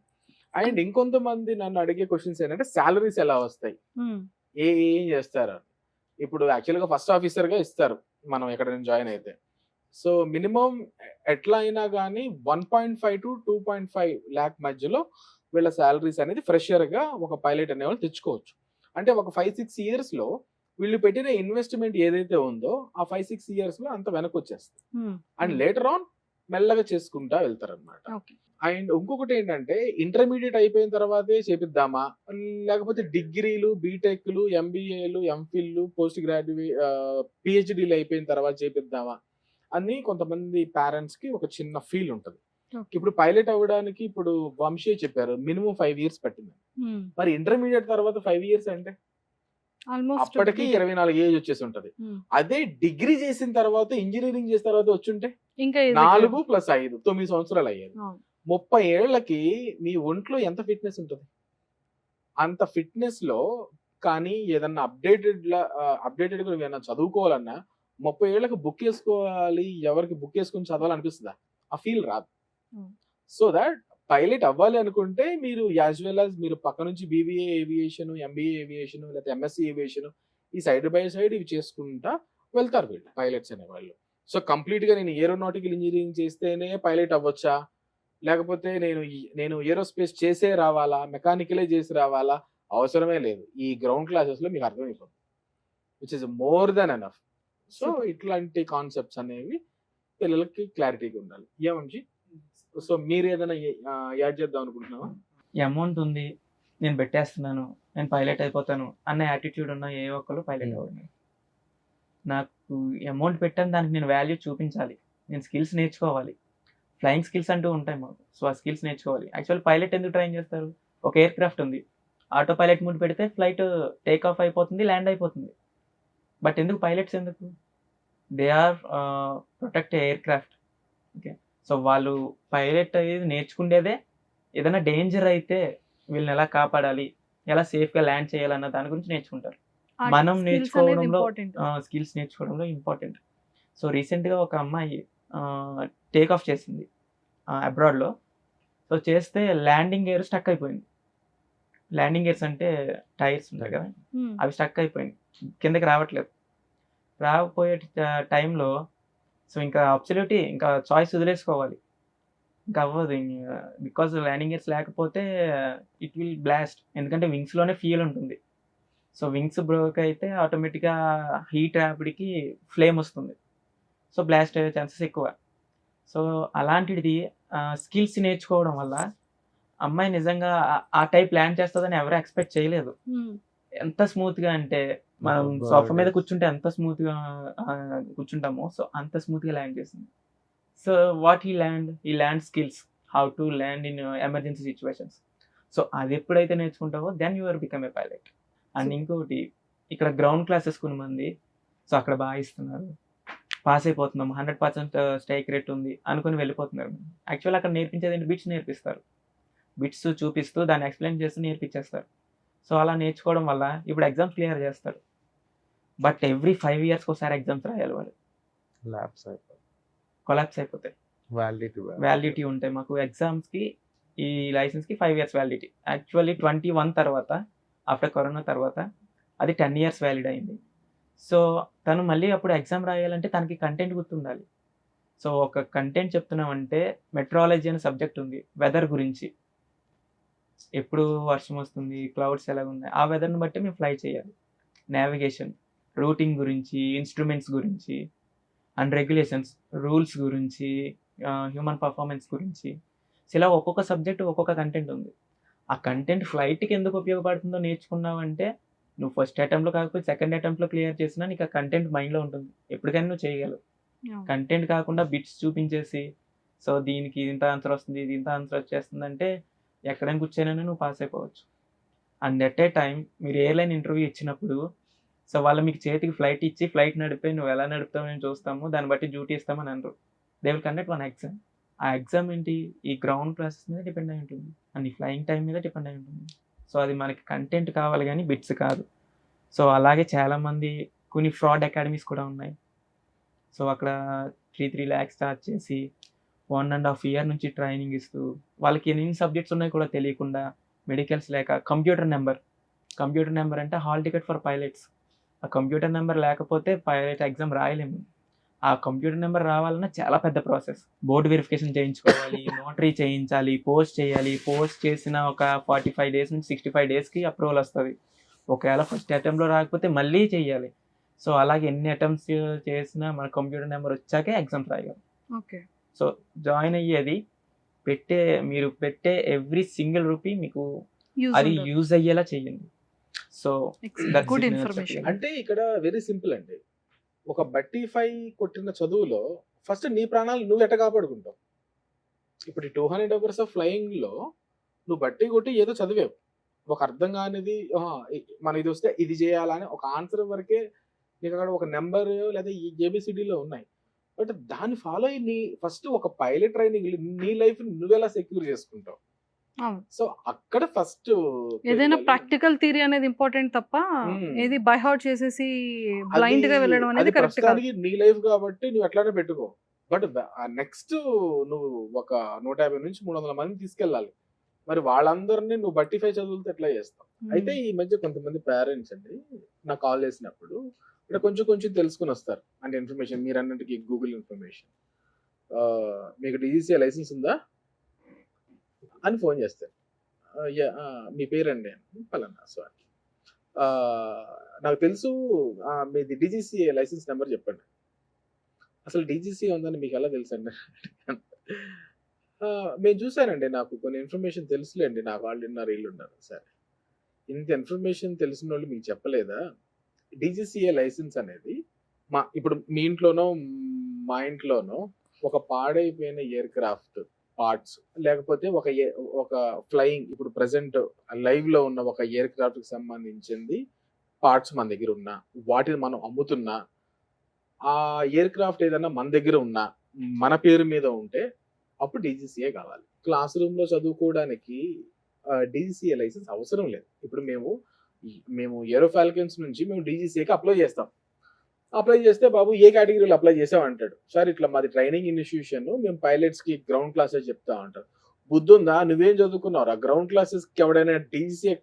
అండ్ ఇంకొంతమంది నన్ను అడిగే క్వశ్చన్స్ ఏంటంటే సాలరీస్ ఎలా వస్తాయి, ఏం చేస్తారు. ఇప్పుడు యాక్చువల్గా ఫస్ట్ ఆఫీసర్ గా ఇస్తారు మనం ఎక్కడ జాయిన్ అయితే. సో మినిమం ఎట్లా అయినా కానీ 1.5 to 2.5 lakh మధ్యలో వీళ్ళ సాలరీస్ అనేది ఫ్రెషర్ గా ఒక పైలట్ అనేవాళ్ళు తెచ్చుకోవచ్చు. అంటే ఒక 5-6 years లో వీళ్ళు పెట్టిన ఇన్వెస్ట్మెంట్ ఏదైతే ఉందో ఆ 5-6 years లో అంత వెనక్కి వచ్చేస్తుంది. అండ్ లేటర్ ఆన్ మెల్లగా చేసుకుంటా వెళ్తారు అనమాట. అండ్ ఇంకొకటి ఏంటంటే ఇంటర్మీడియట్ అయిపోయిన తర్వాతే చేపిద్దామా, లేకపోతే డిగ్రీలు బీటెక్లు ఎంబీఏలు ఎంఫిల్లు పోస్ట్ గ్రాడ్యుయేట్ పిహెచ్డీలు అయిపోయిన తర్వాత చేపిద్దామా అని కొంతమంది పేరెంట్స్ కి ఒక చిన్న ఫీల్ ఉంటుంది. ఇప్పుడు పైలట్ అవ్వడానికి ఇప్పుడు వంశీ చెప్పారు మినిమం 5 years పట్టింది. మరి ఇంటర్మీడియట్ తర్వాత 5 years అంటే అప్పటికి 24 ఏజ్ వచ్చేసి ఉంటది. అదే డిగ్రీ చేసిన తర్వాత ఇంజనీరింగ్ చేసిన తర్వాత వచ్చుంటే 4+5 9 సంవత్సరాలు అయ్యేది. 30 ఏళ్లకి మీ ఒంట్లో ఎంత ఫిట్నెస్ ఉంటుంది, అంత ఫిట్నెస్ లో కానీ ఏదన్నా అప్డేటెడ్ గా ఏదన్నా చదువుకోవాలన్నా 30 ఏళ్ళకి బుక్ వేసుకోవాలి, ఎవరికి బుక్ వేసుకుని చదవాలనిపిస్తుందా, ఆ ఫీల్ రాదు. సో దట్ పైలట్ అవ్వాలి అనుకుంటే మీరు యాజ్ వెల్ యాజ్ మీరు పక్క నుంచి బీబీఏ ఏవియేషన్, ఎంబీఏ ఏవియేషన్, లేకపోతే ఎంఎస్సీ ఏవియేషన్ ఈ సైడ్ బై సైడ్ ఇవి చేసుకుంటా వెళ్తారు వీళ్ళు పైలట్స్ అనేవాళ్ళు. సో కంప్లీట్ గా నేను ఏరోనాటికల్ ఇంజనీరింగ్ చేస్తేనే పైలట్ అవ్వచ్చా, లేకపోతే నేను ఏరోస్పేస్ చేసే రావాలా, మెకానికలే చేసి రావాలా, అవసరమే లేదు. ఈ గ్రౌండ్ క్లాసెస్ లో మీకు అర్థమైపోతుంది, which is more than enough. So ఇట్లాంటి కాన్సెప్ట్స్ అనేవి పిల్లలకి క్లారిటీగా ఉండాలి. ఏమంచి సో మీరు ఏదైనా యాడ్ చేద్దాం అనుకుంటున్నావా? అమౌంట్ ఉంది, నేను పెట్టేస్తున్నాను, నేను పైలట్ అయిపోతాను అన్న యాటిట్యూడ్ ఉన్న ఏ ఒక్కరు పైలట్ అవ్వండి. నాకు అమౌంట్ పెట్టాను, దానికి నేను వాల్యూ చూపించాలి, నేను స్కిల్స్ నేర్చుకోవాలి. ఫ్లయింగ్ స్కిల్స్ అంటూ ఉంటాయి మాకు, సో ఆ స్కిల్స్ నేర్చుకోవాలి. యాక్చువల్ పైలట్ ఎందుకు ట్రైన్ చేస్తారు, ఒక ఎయిర్ క్రాఫ్ట్ ఉంది, ఆటో పైలట్ మోడ్ పెడితే ఫ్లైట్ టేక్ ఆఫ్ అయిపోతుంది, ల్యాండ్ అయిపోతుంది. బట్ ఎందుకు పైలట్స్ ఎందుకు, they are protect aircraft. Okay, so వాళ్ళు పైలట్ అనేది నేర్చుకునేదే ఏదైనా డేంజర్ అయితే వీళ్ళని ఎలా కాపాడాలి, ఎలా సేఫ్గా ల్యాండ్ చేయాలన్న దాని గురించి నేర్చుకుంటారు. మనం నేర్చుకోవడంలో స్కిల్స్ నేర్చుకోవడంలో ఇంపార్టెంట్. సో రీసెంట్గా ఒక అమ్మాయి టేక్ ఆఫ్ చేసింది అబ్రాడ్లో. సో చేస్తే ల్యాండింగ్ గేర్ స్టక్ అయిపోయింది. ల్యాండింగ్ గేర్స్ అంటే టైర్స్ ఉంటాయి కదా, అవి స్టక్ అయిపోయింది, కిందకి రావట్లేదు. రాకపోయే టైంలో సో ఇంకా అబ్సల్యూట్లీ ఇంకా చాయిస్ వదిలేసుకోవాలి, ఇంకా అవ్వదు. బికాజ్ ల్యాండింగ్ గేర్స్ లేకపోతే ఇట్ విల్ బ్లాస్ట్, ఎందుకంటే వింగ్స్లోనే ఫ్యూయల్ ఉంటుంది. సో వింగ్స్ బ్రోక్ అయితే ఆటోమేటిక్గా హీట్ ర్యాపిడ్కి ఫ్లేమ్ వస్తుంది, సో బ్లాస్ట్ అయ్యే ఛాన్సెస్ ఎక్కువ. సో అలాంటిది స్కిల్స్ నేర్చుకోవడం వల్ల అమ్మాయి నిజంగా ఆ టైప్ ల్యాండ్ చేస్తుందని ఎవరు ఎక్స్పెక్ట్ చేయలేదు. ఎంత స్మూత్గా అంటే మనం సోఫా మీద కూర్చుంటే ఎంత స్మూత్గా కూర్చుంటామో సో అంత స్మూత్గా ల్యాండ్ చేసింది. సో వాట్ ఈ land skills, how to land in emergency situations. So అది ఎప్పుడైతే నేర్చుకుంటావో then your become a pilot. And ఇంకోటి ఇక్కడ గ్రౌండ్ క్లాసెస్ కొన్ని మంది సో అక్కడ బాగా ఇస్తున్నారు, పాస్ అయిపోతున్నాం, 100% స్ట్రైక్ రేట్ ఉంది అనుకుని వెళ్ళిపోతున్నారు. యాక్చువల్ అక్కడ నేర్పించేది ఏంటి, బిట్స్ నేర్పిస్తారు. బిట్స్ చూపిస్తూ దాన్ని ఎక్స్ప్లెయిన్ చేస్తూ నేర్పించేస్తారు. సో అలా నేర్చుకోవడం వల్ల ఇప్పుడు ఎగ్జామ్స్ క్లియర్ చేస్తారు. బట్ ఎవ్రీ 5 yearsకి ఒకసారి ఎగ్జామ్స్ రాయాలి వాళ్ళు. ల్యాబ్స్ అయిపోయి కొలాప్స్ అయిపోతాయి. వ్యాలిడిటీ ఉంటాయి మాకు ఎగ్జామ్స్కి. ఈ లైసెన్స్కి 5 years వ్యాలిడిటీ. యాక్చువల్లీ 21 తర్వాత, ఆఫ్టర్ కరోనా తర్వాత అది 10 years వ్యాలిడ్ అయింది. సో తను మళ్ళీ అప్పుడు ఎగ్జామ్ రాయాలంటే తనకి కంటెంట్ గుర్తుండాలి. సో ఒక కంటెంట్ చెప్తున్నామంటే మెట్రాలజీ అనే సబ్జెక్ట్ ఉంది, వెదర్ గురించి. ఎప్పుడు వర్షం వస్తుంది, క్లౌడ్స్ ఎలాగ ఉన్నాయి, ఆ వెదర్ని బట్టి మేము ఫ్లై చేయాలి. నావిగేషన్, రూటింగ్ గురించి, ఇన్స్ట్రుమెంట్స్ గురించి, అండ్ రెగ్యులేషన్స్, రూల్స్ గురించి, హ్యూమన్ పర్ఫార్మెన్స్ గురించి. సో ఇలా ఒక్కొక్క సబ్జెక్ట్ ఒక్కొక్క కంటెంట్ ఉంది. ఆ కంటెంట్ ఫ్లైట్కి ఎందుకు ఉపయోగపడుతుందో నేర్చుకున్నావంటే నువ్వు ఫస్ట్ అటెంప్ట్లో కాకపోతే సెకండ్ అటెంప్ట్లో క్లియర్ చేసినా నీకు ఆ కంటెంట్ మైండ్లో ఉంటుంది, ఎప్పటికైనా నువ్వు చేయగలవు. కంటెంట్ కాకుండా బిట్స్ చూపించేసి సో దీనికి ఇంత ఆన్సర్ వస్తుంది, ఇది ఇంత ఆన్సర్ వచ్చేస్తుందంటే ఎక్కడైనా కూర్చొని నువ్వు పాస్ అయిపోవచ్చు. అండ్ ఎట్ ఏ టైం మీరు ఎయిర్లైన్ ఇంటర్వ్యూ ఇచ్చినప్పుడు సో వాళ్ళు మీకు చేతికి ఫ్లైట్ ఇచ్చి ఫ్లైట్ నడిపి నువ్వు ఎలా నడుపుతావు మేము చూస్తాము, దాన్ని బట్టి డ్యూటీ ఇస్తామని అనరు. They will conduct one exam. ఆ ఎగ్జామ్ ఏంటి, ఈ గ్రౌండ్ ప్రాసెస్ మీద డిపెండ్ అయి ఉంటుంది అండ్ ఈ ఫ్లయింగ్ టైం మీద డిపెండ్ అయి ఉంటుంది. సో అది మనకి కంటెంట్ కావాలి కానీ బిట్స్ కాదు. సో అలాగే చాలామంది కొన్ని ఫ్రాడ్ అకాడమీస్ కూడా ఉన్నాయి. సో అక్కడ 3 lakhs చార్జ్ చేసి 1.5 year నుంచి ట్రైనింగ్ ఇస్తూ వాళ్ళకి ఎన్ని సబ్జెక్ట్స్ ఉన్నాయో కూడా తెలియకుండా, మెడికల్స్ లేక, కంప్యూటర్ నెంబర్ అంటే హాల్ టికెట్ ఫర్ పైలట్స్. ఆ కంప్యూటర్ నెంబర్ లేకపోతే పైలట్ ఎగ్జామ్ రాయలేము. ఆ కంప్యూటర్ నెంబర్ రావాలన్నా చాలా పెద్ద ప్రాసెస్. బోర్డు వెరిఫికేషన్ చేయించుకోవాలి, నోటరీ చేయించాలి, పోస్ట్ చేయాలి. పోస్ట్ చేసిన ఒక 45 days నుంచి 65 daysకి అప్రూవల్ వస్తుంది. ఒకవేళ ఫస్ట్ అటెంప్ట్లో రాకపోతే మళ్ళీ చేయాలి. సో అలాగే ఎన్ని అటెంప్ట్స్ చేసినా మన కంప్యూటర్ నెంబర్ వచ్చాకే ఎగ్జామ్స్ రాయాలి. ఓకే. సో జాయిన్ అయ్యేది మీరు పెట్టే ఎవ్రీ సింగిల్ రూపీ మీకు అది యూజ్ అయ్యేలా చేయండి. So good information. అంటే ఇక్కడ వెరీ సింపుల్ అండి. ఒక బట్టిఫై కొట్టిన చదువులో ఫస్ట్ నీ ప్రాణాలు నువ్వు ఎట్ట కాపాడుకుంటావు. ఇప్పుడు 200 hours ఆఫ్ ఫ్లయింగ్ లో నువ్వు బట్టి కొట్టి ఏదో చదివావు, ఒక అర్థం కానిది మన ఇది వస్తే ఇది చేయాలని ఒక ఆన్సర్ వరకే నీకు అక్కడ ఒక నెంబర్ లేదా ఈ ఏబిసిడిలో ఉన్నాయి. బట్ దాన్ని ఫాలో అయ్యి నీ ఫస్ట్ ఒక పైలట్ ట్రైనింగ్ నీ లైఫ్ నువ్వెలా సెక్యూర్ చేసుకుంటావు. సో అక్కడ ఫస్ట్ ఏదైనా ప్రాక్టికల్ థియరీ అనేది ఇంపార్టెంట్ తప్ప ఏది బై హార్ట్ చేసేసి బ్లైండ్ గా వెళ్ళడం అనేది కరెక్ట్ కాదు. నీ లైఫ్ కాబట్టి నువ్వు ఎట్లానే పెట్టుకో. బట్ నెక్స్ట్ నువ్వు ఒక 150 నుంచి 300 మందిని తీసుకెళ్ళాలి. మరి వాళ్ళందరినీ నువ్వు బట్టిఫై చదువులతో ఎట్లా చేస్తావు. అయితే ఈ మధ్య కొంతమంది పేరెంట్స్ అండి నాకు కాల్ చేసినప్పుడు ఇక్కడ కొంచెం తెలుసుకుని వస్తారు. అంటే ఇన్ఫర్మేషన్ మీరు అన్నట్టుకి గూగుల్ ఇన్ఫర్మేషన్, మీకు డిజిసిఏ లైసెన్స్ ఉందా అని ఫోన్ చేస్తారు. మీ పేరండి పలానా సారీ, నాకు తెలుసు మీది డిజిసిఏ లైసెన్స్ నెంబర్ చెప్పండి. అసలు డిజిసిఏ ఉందని మీకు ఎలా తెలుసు అండి? మేము చూసానండి, నాకు కొన్ని ఇన్ఫర్మేషన్ తెలుసులేండి, నాకు వాళ్ళు ఉన్నారు వీళ్ళు ఉన్నారు. సరే, ఇంత ఇన్ఫర్మేషన్ తెలిసిన వాళ్ళు మీకు చెప్పలేదా? డిజిసిఏ లైసెన్స్ అనేది ఇప్పుడు మీ ఇంట్లోనో మా ఇంట్లోనో ఒక పాడైపోయిన ఎయిర్ క్రాఫ్ట్ పార్ట్స్ లేకపోతే ఒక ఫ్లయింగ్ ఇప్పుడు ప్రెసెంట్ లైవ్ లో ఉన్న ఒక ఎయిర్ క్రాఫ్ట్ కి సంబంధించింది పార్ట్స్ మన దగ్గర ఉన్నా, వాటిని మనం అమ్ముతున్నా, ఆ ఎయిర్ క్రాఫ్ట్ ఏదైనా మన దగ్గర ఉన్నా, మన పేరు మీద ఉంటే అప్పుడు డిజిసిఏ కావాలి. క్లాస్ రూమ్ లో చదువుకోవడానికి డిజిసిఏ లైసెన్స్ అవసరం లేదు. ఇప్పుడు మేము ఏరో ఫాల్కన్స్ నుంచి మేము డిజిసిఏకి అప్లై చేస్తాం. అప్లై చేస్తే బాబు ఏ కేటగిరీలో అప్లై చేసాం అంటాడు. సార్ ఇట్లా మాది ట్రైనింగ్ ఇన్స్టిట్యూషన్, మేము పైలట్స్ కి గ్రౌండ్ క్లాసెస్ చెప్తా అంటారు. బుద్ధుందా, నువ్వేం చదువుకున్నావు? ఆ గ్రౌండ్ క్లాసెస్ కి ఎవడైనా డిజిసిఏ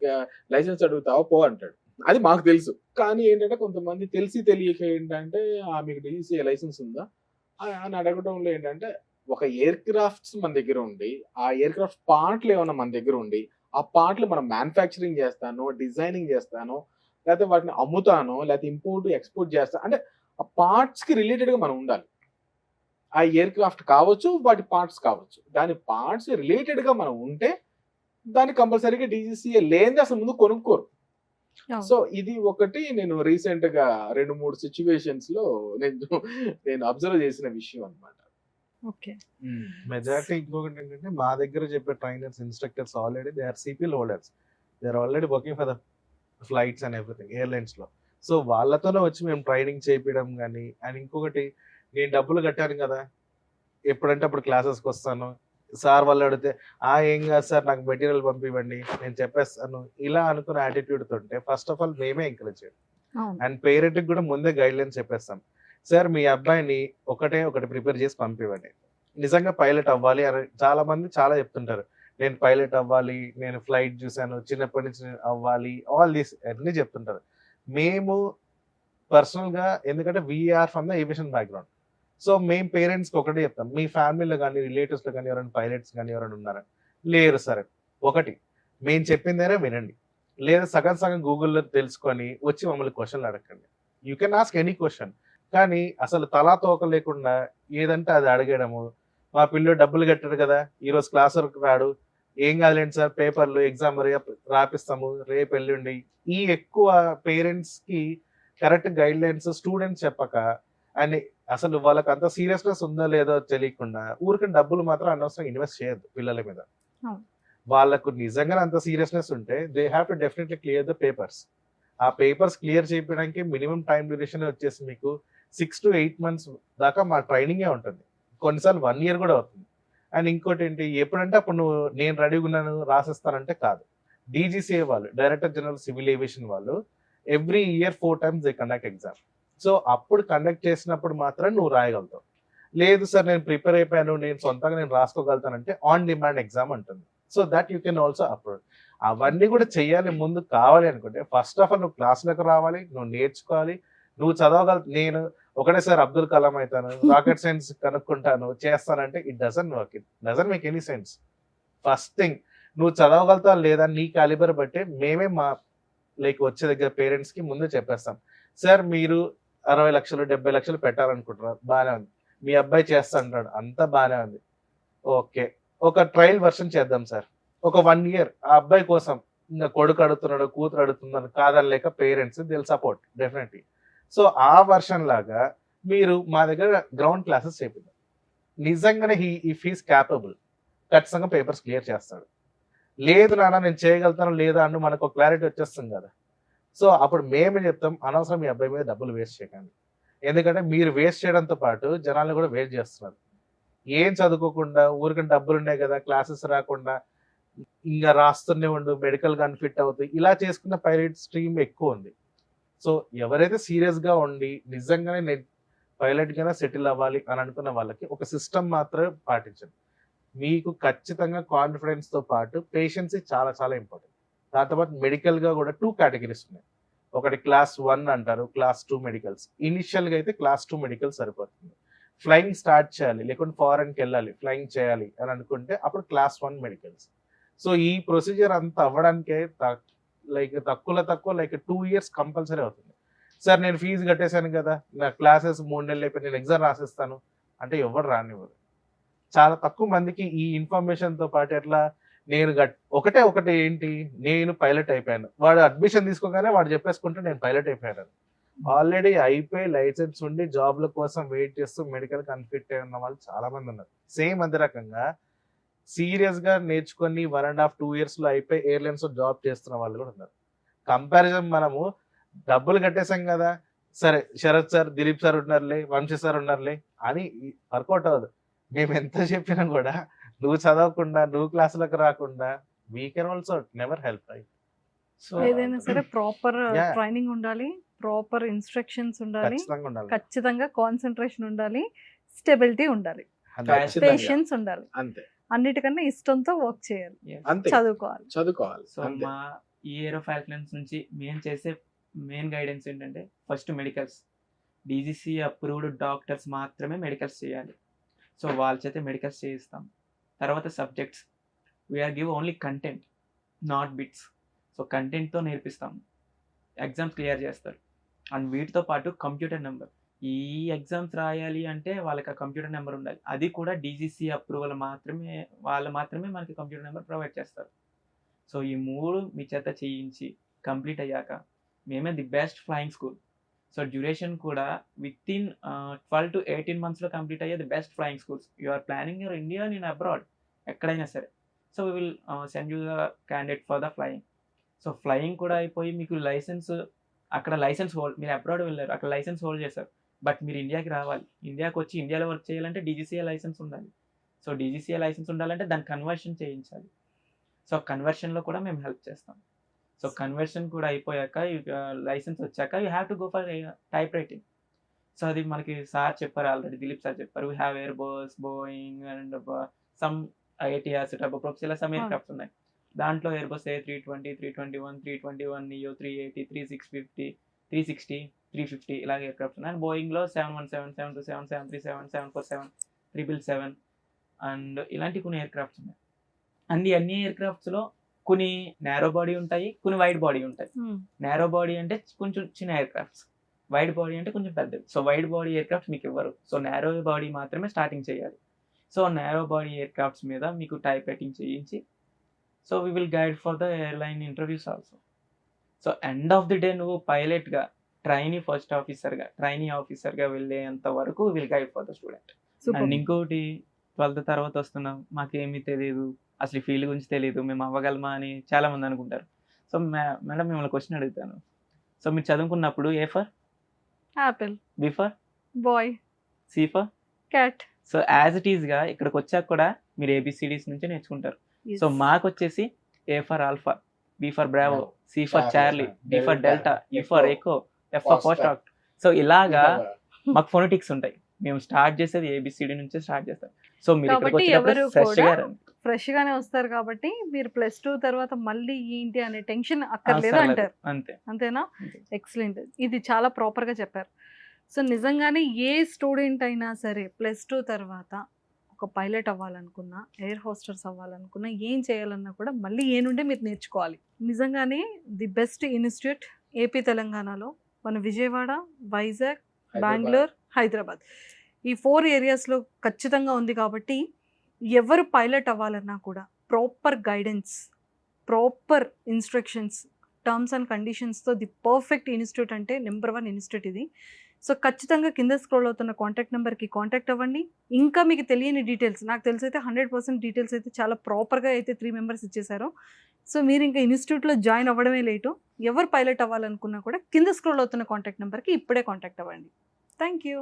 లైసెన్స్ అడుగుతావా పో అంటాడు. అది మాకు తెలుసు. కానీ ఏంటంటే కొంతమంది తెలిసి తెలియక ఏంటంటే మీకు డిజిసిఏ లైసెన్స్ ఉందా అని అడగడంలో ఏంటంటే ఒక ఎయిర్ క్రాఫ్ట్స్ మన దగ్గర ఉండి, ఆ ఎయిర్ క్రాఫ్ట్ పార్ట్లు ఏమైనా మన దగ్గర ఉండి, ఆ పార్ట్లు మనం మ్యానుఫ్యాక్చరింగ్ చేస్తాను, డిజైనింగ్ చేస్తాను, లేకపోతే వాటిని అమ్ముతాను, లేకపోతే ఇంపోర్ట్ ఎక్స్పోర్ట్ చేస్తాను అంటే ఆ పార్ట్స్ కి రిలేటెడ్ గా మనం ఉండాలి. ఆ ఎయిర్ క్రాఫ్ట్ కావచ్చు, వాటి పార్ట్స్ కావచ్చు, దాని పార్ట్స్ రిలేటెడ్ గా మనం ఉంటే దాన్ని కంపల్సరీగా డిజిసిఏ లేనిది అసలు ముందు కొనుక్కోరు. సో ఇది ఒకటి నేను రీసెంట్ గా 2-3 సిచ్యువేషన్స్ లో నేను అబ్జర్వ్ చేసిన విషయం అన్నమాట. మెజారిటీ ఇంకొకటి ఏంటంటే మా దగ్గర చెప్పే trainers, instructors already they are CPL holders, they are already working for the flights and everything airlines లో. సో వాళ్ళతోనే వచ్చి మేము ట్రైనింగ్ చేయించడం కానీ, అండ్ ఇంకొకటి నేను డబ్బులు కట్టాను కదా, ఎప్పుడంటే అప్పుడు క్లాసెస్కి వస్తాను, సార్ వాళ్ళు అడిగితే ఏం కాదు సార్ నాకు మెటీరియల్ పంపివ్వండి నేను చెప్పేస్తాను, ఇలా అనుకున్న యాటిట్యూడ్ తోటే ఫస్ట్ ఆఫ్ ఆల్ మేమే ఎంకరేజ్ చేయాలి. అవును. అండ్ పేరెంట్కి కూడా ముందే గైడ్ లైన్స్ చెప్పేస్తాం, సార్ మీ అబ్బాయిని ఒకటి ప్రిపేర్ చేసి పంపివ్వండి, నిజంగా పైలట్ అవ్వాలి అని చాలా మంది చాలా చెప్తుంటారు. నేను పైలట్ అవ్వాలి, నేను ఫ్లైట్ చూశాను, చిన్నప్పటి నుంచి నేను అవ్వాలి, ఆల్ దీస్ అన్ని చెప్తుంటారు. మేము పర్సనల్గా ఎందుకంటే we are from the aviation background, so మేము పేరెంట్స్కి ఒకటే చెప్తాం, మీ ఫ్యామిలీలో కానీ రిలేటివ్స్లో కానీ ఎవరైనా పైలట్స్ కానీ ఎవరైనా ఉన్నారా, లేరు సరే, ఒకటి మేము చెప్పిందేనే వినండి, లేదా సగం సగం గూగుల్లో తెలుసుకొని వచ్చి మమ్మల్ని క్వశ్చన్లు అడగండి. You can ask any question, కానీ అసలు తలా తోక లేకుండా ఏదంటే అది అడగడము, మా పిల్లలు డబ్బులు కట్టారు కదా ఈరోజు క్లాస్ వరకు రాడు, ఏం కాదులేండి సార్ పేపర్లు ఎగ్జామ్ రాపిస్తాము రేపు ఎల్లుండి, ఈ ఎక్కువ పేరెంట్స్కి కరెక్ట్ గైడ్ లైన్స్ స్టూడెంట్స్ చెప్పక, అండ్ అసలు వాళ్ళకి అంత సీరియస్నెస్ ఉందో లేదో తెలియకుండా ఊరికి డబ్బులు మాత్రం అనవసరం ఇన్వెస్ట్ చేయొద్దు పిల్లల మీద. వాళ్ళకు నిజంగా అంత సీరియస్నెస్ ఉంటే they have to definitely clear the papers. ఆ పేపర్స్ క్లియర్ చేయడానికి మినిమం టైం డ్యూరేషన్ వచ్చేసి మీకు 6 to 8 months దాకా మా ట్రైనింగే ఉంటుంది, కొన్నిసార్లు 1 year కూడా అవుతుంది. అండ్ ఇంకోటి ఏంటి, ఎప్పుడంటే అప్పుడు నువ్వు నేను రెడీగా ఉన్నాను రాసిస్తానంటే కాదు, డీజీసీఏ వాళ్ళు డైరెక్టర్ జనరల్ సివిల్ ఏవియేషన్ వాళ్ళు every year 4 times they conduct exam. So అప్పుడు కండక్ట్ చేసినప్పుడు మాత్రం నువ్వు రాయగలుగుతావు. లేదు సార్ నేను ప్రిపేర్ అయిపోయాను నేను సొంతంగా నేను రాసుకోగలుగుతానంటే ఆన్ డిమాండ్ ఎగ్జామ్ ఉంటుంది. So that you can also upload. అవన్నీ కూడా చెయ్యాలి ముందు కావాలి అనుకుంటే ఫస్ట్ ఆఫ్ ఆల్ నువ్వు క్లాసులకు రావాలి, నువ్వు నేర్చుకోవాలి, నువ్వు నేను ఒకటేసారి అబ్దుల్ కలాం అవుతాను, రాకెట్ సైన్స్ కనుక్కుంటాను చేస్తానంటే it doesn't work, it doesn't make any sense. First thing నువ్వు చదవగలుగుతావు లేదా నీ క్యాలిబర్ బట్టి మేమే మా వచ్చే దగ్గర పేరెంట్స్కి ముందు చెప్పేస్తాం, సార్ మీరు 60 లక్షలు 70 లక్షలు పెట్టాలనుకుంటున్నారు బాగానే ఉంది, మీ అబ్బాయి చేస్తా అంటాడు అంతా బాగానే ఉంది, ఓకే ఒక ట్రయల్ వర్షన్ చేద్దాం సార్, ఒక 1 year ఆ అబ్బాయి కోసం ఇంకా కొడుకు అడుగుతున్నాడు కూతురు అడుగుతున్నాడు కాదని లేక పేరెంట్స్ దిల్ సపోర్ట్ డెఫినెట్లీ. సో ఆ వర్షన్ లాగా మీరు మా దగ్గర గ్రౌండ్ క్లాసెస్ చేపిద్దాం, నిజంగానే ఇఫ్ హీస్ క్యాపబుల్ ఖచ్చితంగా పేపర్స్ క్లియర్ చేస్తాడు. లేదు నాన్న నేను చేయగలుగుతాను లేదా అన్ను మనకు క్లారిటీ వచ్చేస్తుంది కదా, సో అప్పుడు మేమే చెప్తాం అనవసరం మీ అబ్బాయి మీద డబ్బులు వేస్ట్ చేయకండి, ఎందుకంటే మీరు వేస్ట్ చేయడంతో పాటు జనాలను కూడా వేస్ట్ చేస్తున్నారు. ఏం చదువుకోకుండా ఊరికని డబ్బులు ఉన్నాయి కదా క్లాసెస్ రాకుండా ఇంకా రాస్తూనే ఉండు, మెడికల్ గా అన్ఫిట్ అవుతాయి, ఇలా చేసుకున్న పైలట్ స్ట్రీమ్ ఎక్కువ ఉంది. సో ఎవరైతే సీరియస్గా ఉండి నిజంగానే నేను పైలట్గానే సెటిల్ అవ్వాలి అని అనుకున్న వాళ్ళకి ఒక సిస్టమ్ మాత్రమే పాటించండి. మీకు ఖచ్చితంగా కాన్ఫిడెన్స్తో పాటు పేషెన్సీ చాలా చాలా ఇంపార్టెంట్. దాంతోపాటు మెడికల్గా కూడా 2 categories ఉన్నాయి, ఒకటి Class 1 అంటారు, Class 2 మెడికల్స్. ఇనిషియల్గా అయితే Class 2 మెడికల్ సరిపోతుంది. ఫ్లయింగ్ స్టార్ట్ చేయాలి లేకుంటే ఫారెన్కి వెళ్ళాలి ఫ్లయింగ్ చేయాలి అని అనుకుంటే అప్పుడు Class 1 మెడికల్స్. సో ఈ ప్రొసీజర్ అంతా అవ్వడానికే తక్కువ 2 years కంపల్సరీ అవుతుంది. సార్ నేను ఫీజు కట్టేశాను కదా నా క్లాసెస్ 3 నెలలు అయిపోయి నేను ఎగ్జామ్ రాసేస్తాను అంటే ఎవరు రానివ్వరు. చాలా తక్కువ మందికి ఈ ఇన్ఫర్మేషన్తో పాటు ఎట్లా నేను ఒకటి ఏంటి నేను పైలట్ అయిపోయాను, వాడు అడ్మిషన్ తీసుకోగానే వాడు చెప్పేసుకుంటే నేను పైలట్ అయిపోయాను. ఆల్రెడీ అయిపోయి లైసెన్స్ ఉండి జాబ్ల కోసం వెయిట్ చేస్తూ మెడికల్ కన్ఫిట్ అయి ఉన్న వాళ్ళు చాలా మంది ఉన్నారు. సేమ్ అదే రకంగా సీరియస్ గా నేర్చుకొని 1.5-2 years లో అయిపోయి ఎయిర్లైన్స్ లో జాబ్ చేస్తున్న వాళ్ళు కూడా ఉన్నారు. కంపారిజన్ మనము డబ్బులు కట్టేసాం కదా సరే శరత్ సార్ దిలీప్ సార్ ఉన్నారులే వంశీ సార్ ఉన్నారులే అని వర్కౌట్ అవ్వదు. మేము ఎంత చెప్పినా కూడా నువ్వు చదవకుండా నువ్వు క్లాసులకు రాకుండా we can also never help. So ఏదైనా సరే ప్రాపర్ ట్రైనింగ్ ఉండాలి, ప్రాపర్ ఇన్స్ట్రక్షన్స్ ఉండాలి, ఖచ్చితంగా కాన్సన్ట్రేషన్ ఉండాలి, స్టెబిలిటీ ఉండాలి, పేషెన్స్ ఉండాలి, అంతే. అన్నిటికన్నా ఇష్టంతో వర్క్ చేయాలి, చదువుకోవాలి. సో మా ఈ ఏరో ఫాల్కన్స్ నుంచి మేము చేసే మెయిన్ గైడెన్స్ ఏంటంటే first medicals, DGC approved doctors మాత్రమే మెడికల్స్ చేయాలి. సో వాళ్ళ చేతే మెడికల్స్ చేయిస్తాం. తర్వాత subjects we are give only content not bits. So కంటెంట్తో నేర్పిస్తాం, ఎగ్జామ్స్ క్లియర్ చేస్తారు. అండ్ వీటితో పాటు కంప్యూటర్ నెంబర్, ఈ ఎగ్జామ్స్ రాయాలి అంటే వాళ్ళకి ఆ కంప్యూటర్ నెంబర్ ఉండాలి, అది కూడా డీజీసీ అప్రూవల్ మాత్రమే మనకి కంప్యూటర్ నెంబర్ ప్రొవైడ్ చేస్తారు. సో ఈ 3 మీ చేత చేయించి కంప్లీట్ అయ్యాక మేమే the best flying school. So duration కూడా వితిన్ 12 to 18 months కంప్లీట్ అయ్యే the best flying schools. You are planning your India in abroad ఎక్కడైనా సరే, so we will send you the candidate for the flying. So flying కూడా అయిపోయి మీకు licence అక్కడ licence hold, మీరు abroad వెళ్ళారు అక్కడ లైసెన్స్ హోల్డ్ చేశారు, బట్ మీరు ఇండియాకి రావాలి. ఇండియాకి వచ్చి ఇండియాలో వర్క్ చేయాలంటే డీజీసీఏ లైసెన్స్ ఉండాలి. సో డీజీసీఏ లైసెన్స్ ఉండాలంటే దాన్ని కన్వర్షన్ చేయించాలి. సో కన్వర్షన్లో కూడా మేము హెల్ప్ చేస్తాం. సో కన్వర్షన్ కూడా అయిపోయాక లైసెన్స్ వచ్చాక you have to go for type rating. So అది మనకి సార్ చెప్పారు ఆల్రెడీ, దిలీప్ సార్ చెప్పారు. We have Airbus, Boeing and some ATRs, turboprops, ఇలా సమ్ ఎయిర్ క్రాఫ్ట్స్ ఉన్నాయి. దాంట్లో ఎయిర్ బస్ A320, 321, 321 నియో, 380, 350, 360, 350 ఇలాగ ఎయిర్ క్రాఫ్ట్స్ ఉన్నాయి. అండ్ బోయింగ్లో 717, 727, 737, 747, 777 అండ్ ఇలాంటి కొన్ని ఎయిర్ క్రాఫ్ట్స్ ఉన్నాయి. అన్ని ఎయిర్ క్రాఫ్ట్స్లో కొన్ని నేరో బాడీ ఉంటాయి, కొన్ని వైడ్ బాడీ ఉంటాయి. నేరో బాడీ అంటే కొంచెం చిన్న ఎయిర్ క్రాఫ్ట్స్, వైడ్ బాడీ అంటే కొంచెం పెద్దది. So wide body air crafts మీకు ఇవ్వరు. సో నేరో బాడీ మాత్రమే స్టార్టింగ్ చేయాలి. So narrow body air crafts మీద మీకు టైప్ రైటింగ్ చేయించి, so we will guide for the airline interviews also. So end of the day నువ్వు పైలట్గా ట్రైనీ ఆఫీసర్గా వెళ్ళేంత వరకు will guide for the student. And ఇంకోటి 12th తర్వాత వస్తున్నాం, మాకేమీ తెలియదు, అసలు ఈ ఫీల్డ్ గురించి తెలియదు, మేము అవ్వగలమా అని చాలా మంది అనుకుంటారు. సో మేడం మిమ్మల్ని క్వశ్చన్ అడుగుతాను. సో మీరు చదువుకున్నప్పుడు A for apple, B for boy, C for cat. So as it ఈస్గా ఇక్కడికి వచ్చాక కూడా మీరు ABCDs నుంచి నేర్చుకుంటారు. సో మాకు వచ్చేసి A for alpha, B for bravo, C for Charlie, D for delta, E for echo, F for foxtrot. So ఇలాగా మాకు ఫోనెటిక్స్ ఉంటాయి. మేము స్టార్ట్ చేసేది ABCD నుంచే స్టార్ట్ చేస్తాం. సో మీరు ఇక్కడికి వచ్చేటప్పుడు ఫ్రెష్ గానే వస్తారు కాబట్టి మీరు +2 తర్వాత మళ్ళీ ఏంటి అనే టెన్షన్ అక్కర్లేదు అంటారు. అంతేనా? ఎక్సలెంట్. ఇది చాలా ప్రాపర్ గా చెప్పారు. సో నిజంగానే ఏ స్టూడెంట్ అయినా సరే +2 తర్వాత ఒక పైలట్ అవ్వాలనుకున్నా, ఎయిర్ హోస్టర్స్ అవ్వాలనుకున్నా, ఏం చేయాలన్నా కూడా మళ్ళీ ఏ నుండే మీరు నేర్చుకోవాలి. నిజంగానే ది బెస్ట్ ఇన్స్టిట్యూట్ ఏపీ తెలంగాణలో మన విజయవాడ, వైజాగ్, బెంగళూరు, హైదరాబాద్ ఈ 4 ఏరియాస్లో ఖచ్చితంగా ఉంది. కాబట్టి ఎవరు పైలట్ అవ్వాలన్నా కూడా proper guidance, proper instructions, terms and కండిషన్స్తో ది పర్ఫెక్ట్ ఇన్స్టిట్యూట్ అంటే నెంబర్ 1 ఇన్స్టిట్యూట్ ఇది. సో ఖచ్చితంగా కింద స్క్రోల్ అవుతున్న కాంటాక్ట్ నెంబర్కి కాంటాక్ట్ అవ్వండి. ఇంకా మీకు తెలియని డీటెయిల్స్, నాకు తెలిసి అయితే 100% డీటెయిల్స్ అయితే చాలా ప్రాపర్గా అయితే 3 మెంబర్స్ ఇచ్చేసారు. సో మీరు ఇంకా ఇన్స్టిట్యూట్లో జాయిన్ అవ్వడమే లేటు. ఎవరు పైలట్ అవ్వాలనుకున్నా కూడా కింద స్క్రోల్ అవుతున్న కాంటాక్ట్ నెంబర్కి ఇప్పుడే కాంటాక్ట్ అవ్వండి. Thank you.